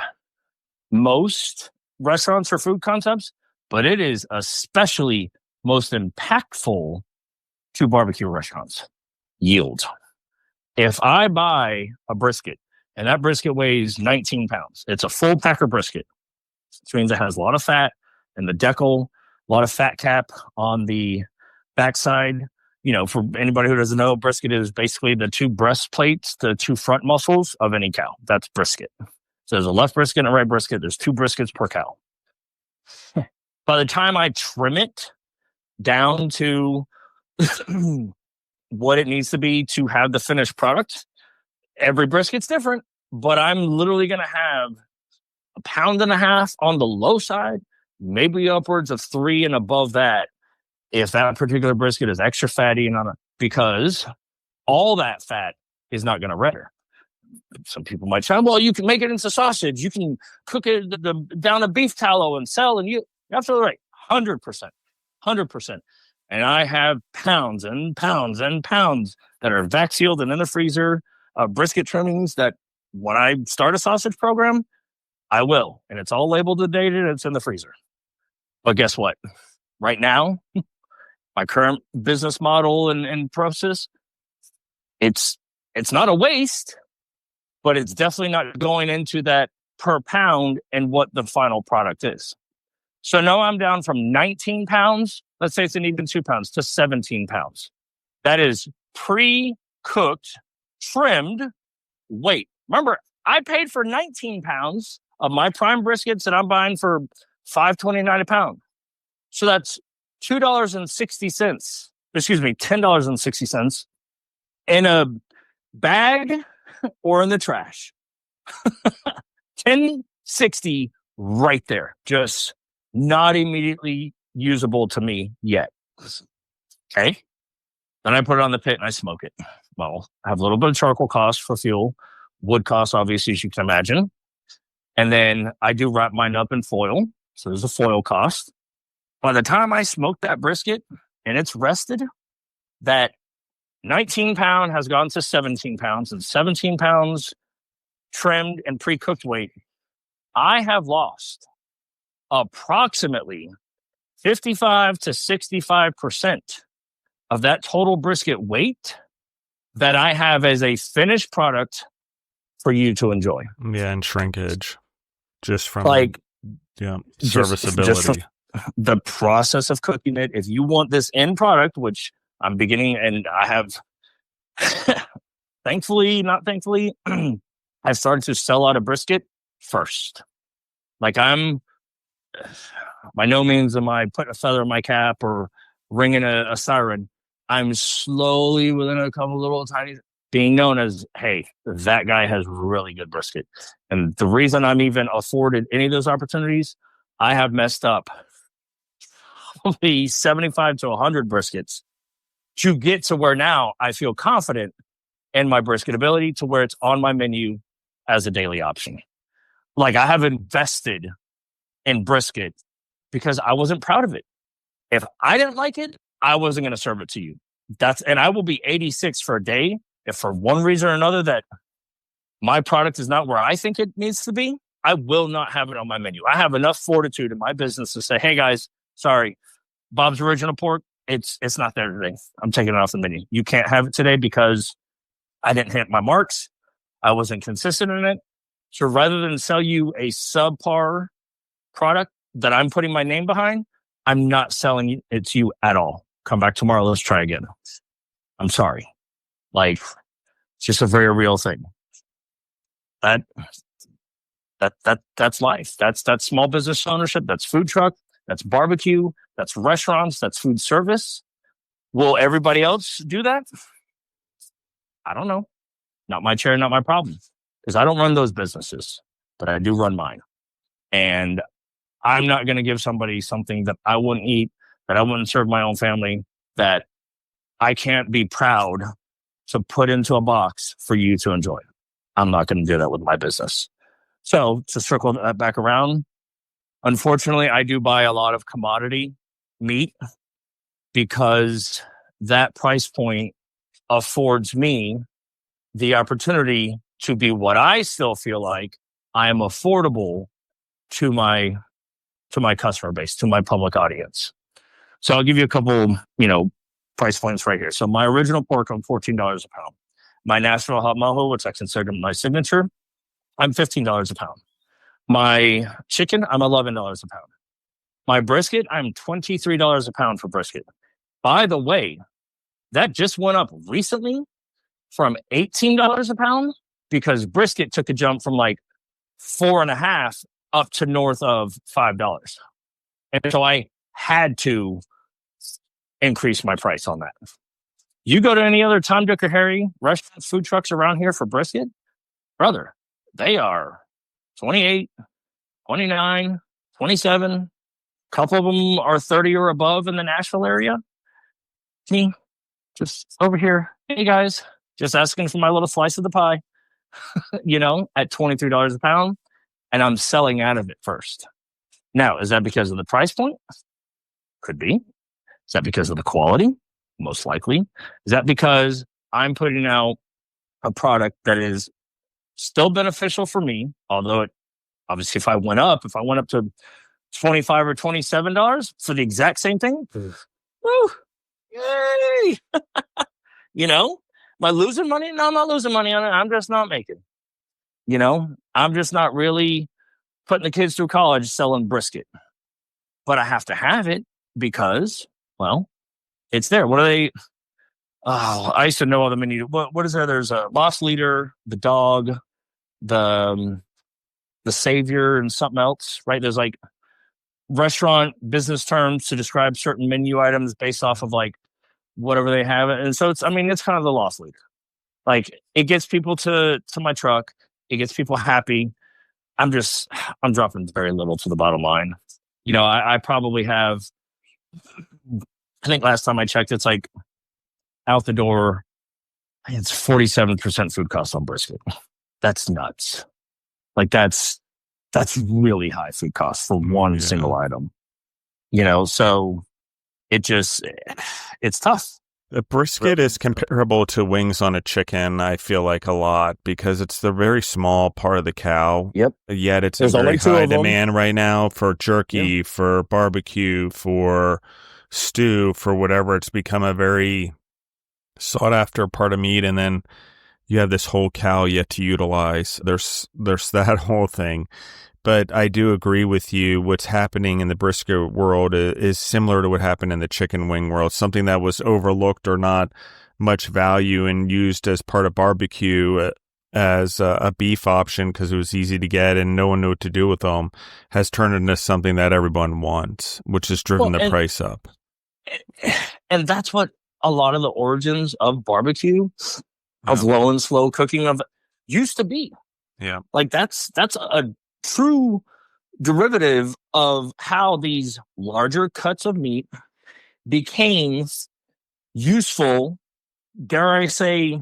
Speaker 2: most restaurants or food concepts, but it is especially most impactful to barbecue restaurants. Yield. If I buy a brisket and that brisket weighs 19 pounds, it's a full packer brisket, which means it has a lot of fat in the decal, a lot of fat cap on the backside. For anybody who doesn't know, brisket is basically the two breast plates, the two front muscles of any cow. That's brisket. So there's a left brisket and a right brisket. There's two briskets per cow. By the time I trim it down to what it needs to be to have the finished product, every brisket's different, but I'm literally going to have 1.5 pounds on the low side, maybe upwards of 3 and above that, if that particular brisket is extra fatty, and because all that fat is not going to render. Some people might say, well, you can make it into sausage. You can cook it down a beef tallow and sell. And you're absolutely right. 100%. And I have pounds and pounds and pounds that are vac sealed and in the freezer of brisket trimmings that when I start a sausage program, I will. And it's all labeled and dated, and it's in the freezer. But guess what? Right now, my current business model and process, it's not a waste, but it's definitely not going into that per pound and what the final product is. So now I'm down from 19 pounds, let's say it's an even 2 pounds, to 17 pounds. That is pre-cooked, trimmed weight. Remember, I paid for 19 pounds of my prime briskets that I'm buying for $5.29 a pound. So that's $2.60. Excuse me, $10.60 in a bag or in the trash. $10.60 right there. Just not immediately usable to me yet. Okay. Then I put it on the pit and I smoke it. Well, I have a little bit of charcoal cost for fuel, wood cost, obviously, as you can imagine. And then I do wrap mine up in foil. So there's a foil cost. By the time I smoke that brisket and it's rested, that 19 pound has gone to 17 pounds, and 17 pounds trimmed and pre-cooked weight. I have lost approximately 55 to 65% of that total brisket weight that I have as a finished product for you to enjoy.
Speaker 3: Yeah, and shrinkage. Just from
Speaker 2: Just
Speaker 3: serviceability.
Speaker 2: from the process of cooking it. If you want this end product, which I'm beginning, and I have thankfully, not thankfully, I've started to sell out a brisket first. Like, I'm by no means am I putting a feather in my cap or ringing a siren. I'm slowly within a couple little tiny being known as, hey, that guy has really good brisket. And the reason I'm even afforded any of those opportunities, I have messed up probably 75 to 100 briskets to get to where now I feel confident in my brisket ability to where it's on my menu as a daily option. Like, I have invested in brisket because I wasn't proud of it. If I didn't like it, I wasn't going to serve it to you. And I will be 86 for a day if for one reason or another that my product is not where I think it needs to be. I will not have it on my menu. I have enough fortitude in my business to say, hey guys, sorry, Bob's Original Pork, it's not there today. I'm taking it off the menu. You can't have it today because I didn't hit my marks. I wasn't consistent in it. So rather than sell you a subpar product that I'm putting my name behind, I'm not selling it to you at all. Come back tomorrow. Let's try again. I'm sorry. Like, it's just a very real thing. That's life. That's small business ownership. That's food truck. That's barbecue. That's restaurants. That's food service. Will everybody else do that? I don't know. Not my chair, not my problem. Because I don't run those businesses, but I do run mine. And I'm not going to give somebody something that I wouldn't eat, that I wouldn't serve my own family, that I can't be proud to put into a box for you to enjoy. I'm not going to do that with my business. So to circle that back around, unfortunately, I do buy a lot of commodity meat because that price point affords me the opportunity to be what I still feel like I am affordable to my customer base, to my public audience. So I'll give you a couple, price points right here. So my original pork, I'm $14 a pound. My Nashville hot maho, which I consider my signature, I'm $15 a pound. My chicken, I'm $11 a pound. My brisket, I'm $23 a pound for brisket. By the way, that just went up recently from $18 a pound because brisket took a jump from like $4.50 up to north of $5. And so I had to increase my price on that. You go to any other Tom, Dick, or Harry restaurants, food trucks around here for brisket, brother, they are 28, 29, 27. A couple of them are 30 or above in the Nashville area. Me, just over here. Hey guys, just asking for my little slice of the pie, at $23 a pound. And I'm selling out of it first. Now, is that because of the price point? Could be. Is that because of the quality? Most likely. Is that because I'm putting out a product that is still beneficial for me, although obviously if I went up to $25 or $27 for the exact same thing, woo, yay! Am I losing money? No, I'm not losing money on it. I'm just not making. I'm just not really putting the kids through college selling brisket. But I have to have it because, it's there. What are they? Oh, I used to know all the menu. What is there? There's a loss leader, the dog, the savior, and something else, right? There's like restaurant business terms to describe certain menu items based off of like whatever they have. And so it's kind of the loss leader. Like, it gets people to my truck. It gets people happy. I'm dropping very little to the bottom line. I probably have, I think last time I checked, it's like out the door, it's 47% food cost on brisket. That's nuts. Like that's really high food cost for one single item. So it's tough.
Speaker 3: The brisket is comparable to wings on a chicken, I feel like, a lot, because it's the very small part of the cow.
Speaker 2: Yep.
Speaker 3: Yet it's in very high demand right now for jerky, for barbecue, for stew, for whatever. It's become a very sought after part of meat. And then you have this whole cow yet to utilize. There's that whole thing. But I do agree with you. What's happening in the brisket world is similar to what happened in the chicken wing world. Something that was overlooked or not much value and used as part of barbecue as a beef option because it was easy to get and no one knew what to do with them, has turned into something that everyone wants, which has driven the price up.
Speaker 2: And that's what a lot of the origins of barbecue, of low and slow cooking of used to be.
Speaker 3: Yeah.
Speaker 2: Like that's a true derivative of how these larger cuts of meat became useful, dare I say,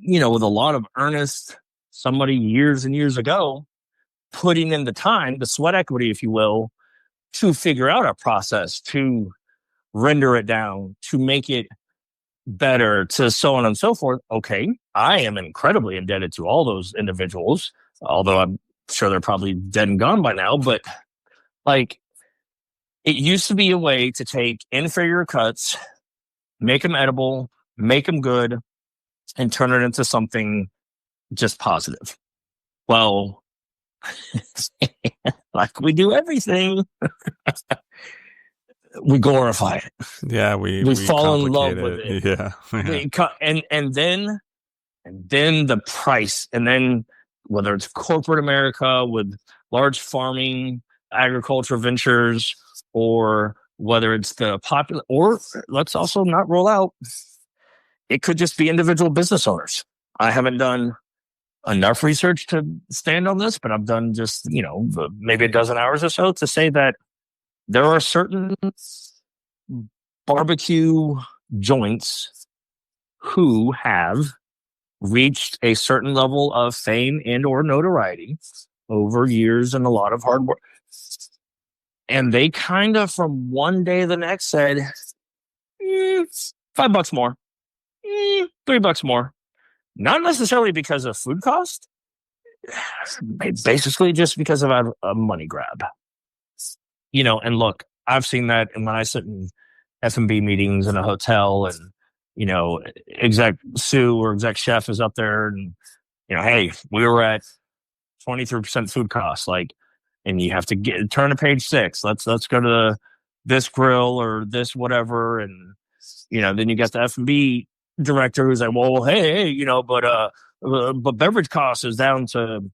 Speaker 2: with a lot of earnest, somebody years and years ago, putting in the time, the sweat equity, if you will, to figure out a process, to render it down, to make it better, to so on and so forth. Okay, I am incredibly indebted to all those individuals, although I'm sure they're probably dead and gone by now. But like, it used to be a way to take inferior cuts, make them edible, make them good, and turn it into something just positive. Well, like we do everything, we glorify it.
Speaker 3: Yeah, we
Speaker 2: fall in love with it.
Speaker 3: Yeah.
Speaker 2: And then the price, and then whether it's corporate America with large farming, agriculture ventures, or whether it's the popular, or let's also not rule out, it could just be individual business owners. I haven't done enough research to stand on this, but I've done just, maybe a dozen hours or so to say that there are certain barbecue joints who have reached a certain level of fame and or notoriety over years and a lot of hard work. And they kind of from one day to the next said, $5 more, $3 more. Not necessarily because of food cost, basically just because of a money grab. And look, I've seen that when I sit in F&B meetings in a hotel and, exec Sue or exec chef is up there and, hey, we were at 23% food costs, and you have to turn to page 6. Let's go to this grill or this whatever. And, then you got the F&B director who's like, well, hey, but beverage cost is down to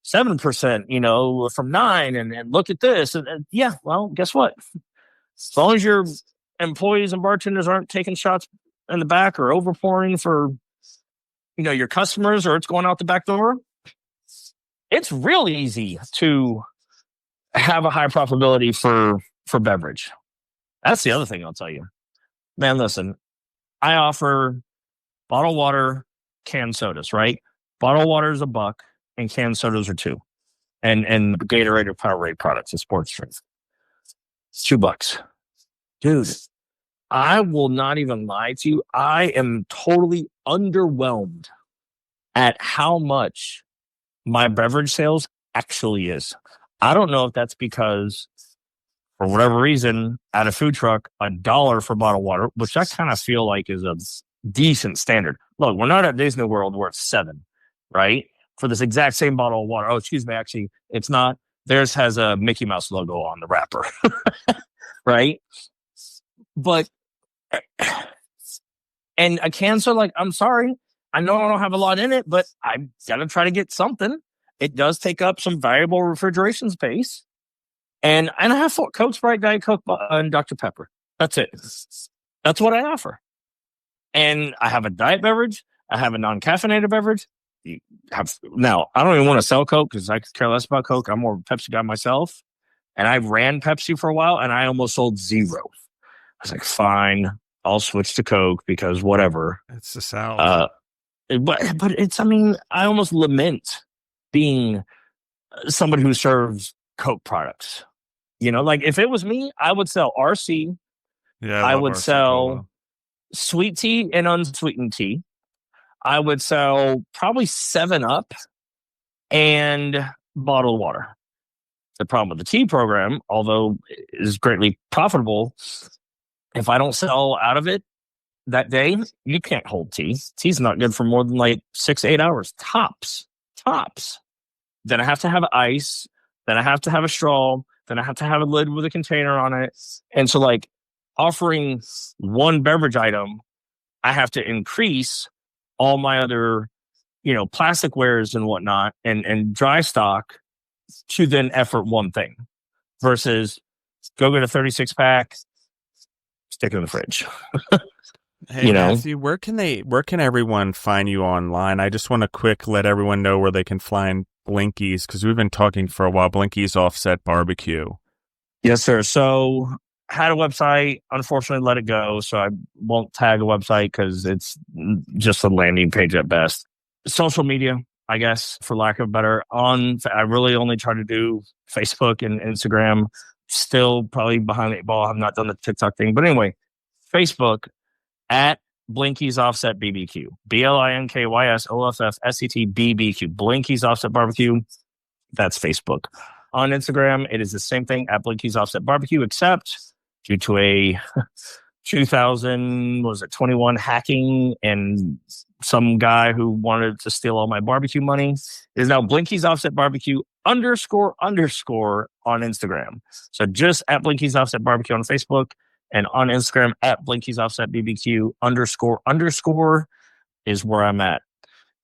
Speaker 2: 7%, from 9, and look at this. And yeah, well, guess what? As long as your employees and bartenders aren't taking shots in the back or overpouring for, your customers, or it's going out the back door, it's real easy to have a high profitability for beverage. That's the other thing I'll tell you. Man, listen, I offer bottled water, canned sodas, right? Bottled water is $1 and canned sodas are $2. And Gatorade or Powerade products, a sports drink, it's $2. Dude, I will not even lie to you. I am totally underwhelmed at how much my beverage sales actually is. I don't know if that's because, for whatever reason, at a food truck, $1 for bottled water, which I kind of feel like is a decent standard. Look, we're not at Disney World where it's $7, right? For this exact same bottle of water. Oh, excuse me. Actually, it's not. Theirs has a Mickey Mouse logo on the wrapper, right? But, and a can soda, I'm sorry. I know I don't have a lot in it, but I got to try to get something. It does take up some valuable refrigeration space. And I have 4 Coke, Sprite, Diet Coke, and Dr. Pepper. That's it. That's what I offer. And I have a diet beverage. I have a non-caffeinated beverage. Now, I don't even want to sell Coke because I could care less about Coke. I'm more of a Pepsi guy myself. And I ran Pepsi for a while, and I almost sold 0. I was like, fine, I'll switch to Coke because whatever.
Speaker 3: It's the South.
Speaker 2: But it's, I almost lament being somebody who serves Coke products. If it was me, I would sell RC.
Speaker 3: Yeah,
Speaker 2: I would
Speaker 3: RC
Speaker 2: sell
Speaker 3: Cola.
Speaker 2: Sweet tea and unsweetened tea. I would sell probably 7-Up and bottled water. The problem with the tea program, although it is greatly profitable, if I don't sell out of it that day, you can't hold tea. Tea's not good for more than 6-8 hours. Tops. Then I have to have ice. Then I have to have a straw. Then I have to have a lid with a container on it. And so offering one beverage item, I have to increase all my other, plastic wares and whatnot and dry stock to then effort one thing versus go get a 36 pack, stick it in the fridge.
Speaker 3: Hey Matthew, where can everyone find you online? I just want to let everyone know where they can find Blinkys, because we've been talking for a while. Blinkys Offset Barbecue.
Speaker 2: Yes, sir. So had a website, unfortunately let it go. So I won't tag a website because it's just a landing page at best. Social media, I guess, for lack of better. I really only try to do Facebook and Instagram. Still probably behind the eight ball. I've not done the TikTok thing. But anyway, Facebook at Blinkys Offset BBQ. BLINKYSOFFSET BBQ. Blinkys Offset Barbecue. That's Facebook. On Instagram, it is the same thing at Blinkys Offset Barbecue, except due to a 2021 hacking and some guy who wanted to steal all my barbecue money, it is now Blinkys Offset Barbecue _ on Instagram. So just at Blinkys Offset Barbecue on Facebook, and on Instagram at Blinkys Offset BBQ _ is where I'm at.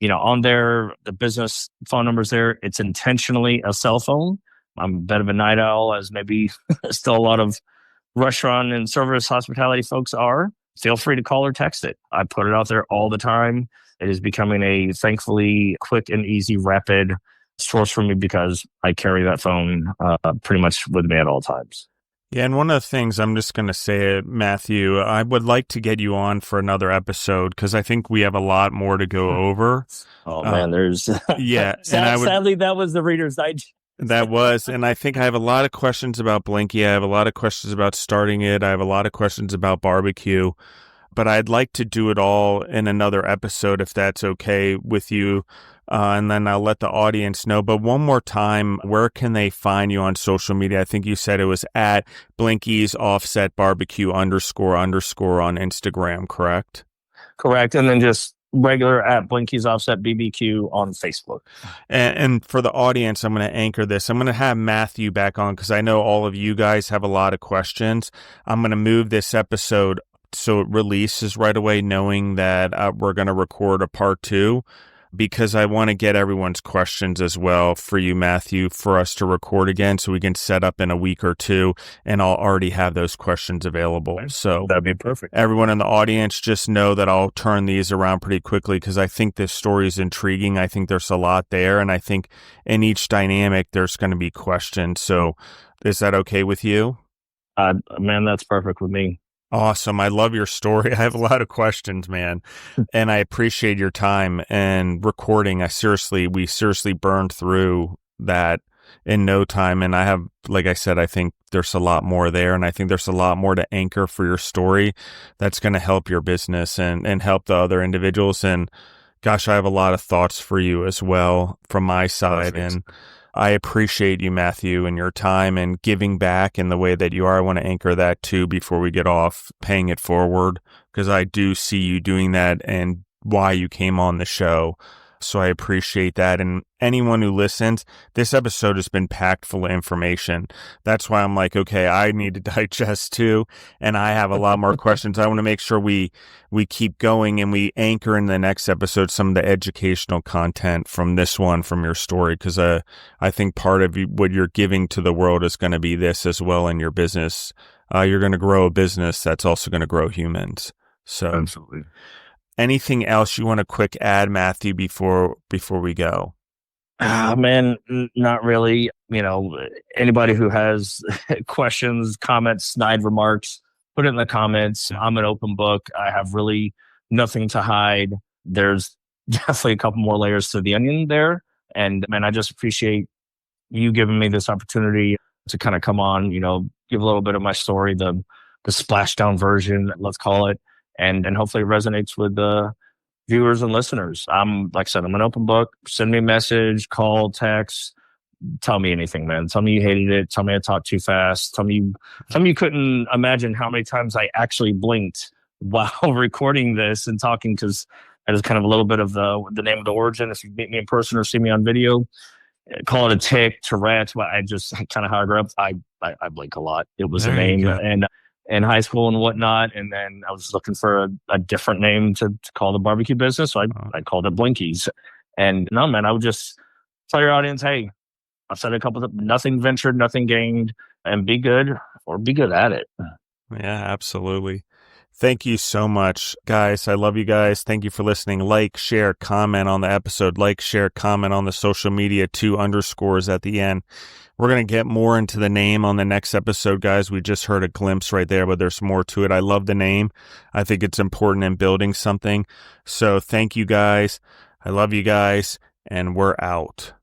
Speaker 2: On there, the business phone number's there. It's intentionally a cell phone. I'm a bit of a night owl, as maybe still a lot of restaurant and service hospitality folks are. Feel free to call or text it. I put it out there all the time. It is becoming a, thankfully, quick and easy, rapid source for me because I carry that phone pretty much with me at all times.
Speaker 3: Yeah, and one of the things I'm just going to say, Matthew, I would like to get you on for another episode because I think we have a lot more to go over.
Speaker 2: Oh, man, there's...
Speaker 3: Yeah.
Speaker 2: Sadly, that was the Reader's Digest.
Speaker 3: That was, and I think I have a lot of questions about Blinky. I have a lot of questions about starting it. I have a lot of questions about barbecue, but I'd like to do it all in another episode if that's okay with you. And then I'll let the audience know. But one more time, where can they find you on social media? I think you said it was at Blinkys Offset Barbecue _ on Instagram, correct?
Speaker 2: Correct. And then just regular at Blinkys Offset BBQ on Facebook.
Speaker 3: And for the audience, I'm going to anchor this. I'm going to have Matthew back on because I know all of you guys have a lot of questions. I'm going to move this episode so it releases right away, knowing that we're going to record a part 2. Because I want to get everyone's questions as well for you, Matthew, for us to record again so we can set up in a week or 2 and I'll already have those questions available. So
Speaker 2: that'd be perfect.
Speaker 3: Everyone in the audience, just know that I'll turn these around pretty quickly because I think this story is intriguing. I think there's a lot there. And I think in each dynamic, there's going to be questions. So is that okay with you?
Speaker 2: Man, that's perfect with me.
Speaker 3: Awesome. I love your story. I have a lot of questions, man. And I appreciate your time and recording. We seriously burned through that in no time. And I have, like I said, I think there's a lot more there. And I think there's a lot more to anchor for your story that's going to help your business and help the other individuals. And gosh, I have a lot of thoughts for you as well from my side. Perfect. And I appreciate you, Matthew, and your time and giving back in the way that you are. I want to anchor that too before we get off, paying it forward, because I do see you doing that and why you came on the show. So I appreciate that. And anyone who listens, this episode has been packed full of information. That's why I'm like, okay, I need to digest too. And I have a lot more questions. I want to make sure we keep going and we anchor in the next episode some of the educational content from this one, from your story. Because I think part of what you're giving to the world is going to be this as well in your business. You're going to grow a business that's also going to grow humans. So
Speaker 2: absolutely.
Speaker 3: Anything else you want to quick add, Matthew, before we go?
Speaker 2: Man, not really. Anybody who has questions, comments, snide remarks, put it in the comments. I'm an open book. I have really nothing to hide. There's definitely a couple more layers to the onion there. And man, I just appreciate you giving me this opportunity to kind of come on, give a little bit of my story, the splashdown version, let's call it. And hopefully it resonates with the viewers and listeners. Like I said, I'm an open book. Send me a message, call, text, tell me anything, man. Tell me you hated it. Tell me I talked too fast. Tell me you couldn't imagine how many times I actually blinked while recording this and talking, because that is kind of a little bit of the name of the origin. If you meet me in person or see me on video, call it a tick, Tourette. I just kind of how I grew up. I blink a lot. It was a name. And in high school and whatnot. And then I was looking for a different name to call the barbecue business. So I called it Blinkys. And no, man, I would just tell your audience, hey, I've said a couple of nothing ventured, nothing gained, and be good or be good at it.
Speaker 3: Yeah, absolutely. Thank you so much, guys. I love you guys. Thank you for listening. Like, share, comment on the episode. Like, share, comment on the social media, 2 underscores at the end. We're going to get more into the name on the next episode, guys. We just heard a glimpse right there, but there's more to it. I love the name. I think it's important in building something. So thank you, guys. I love you guys, and we're out.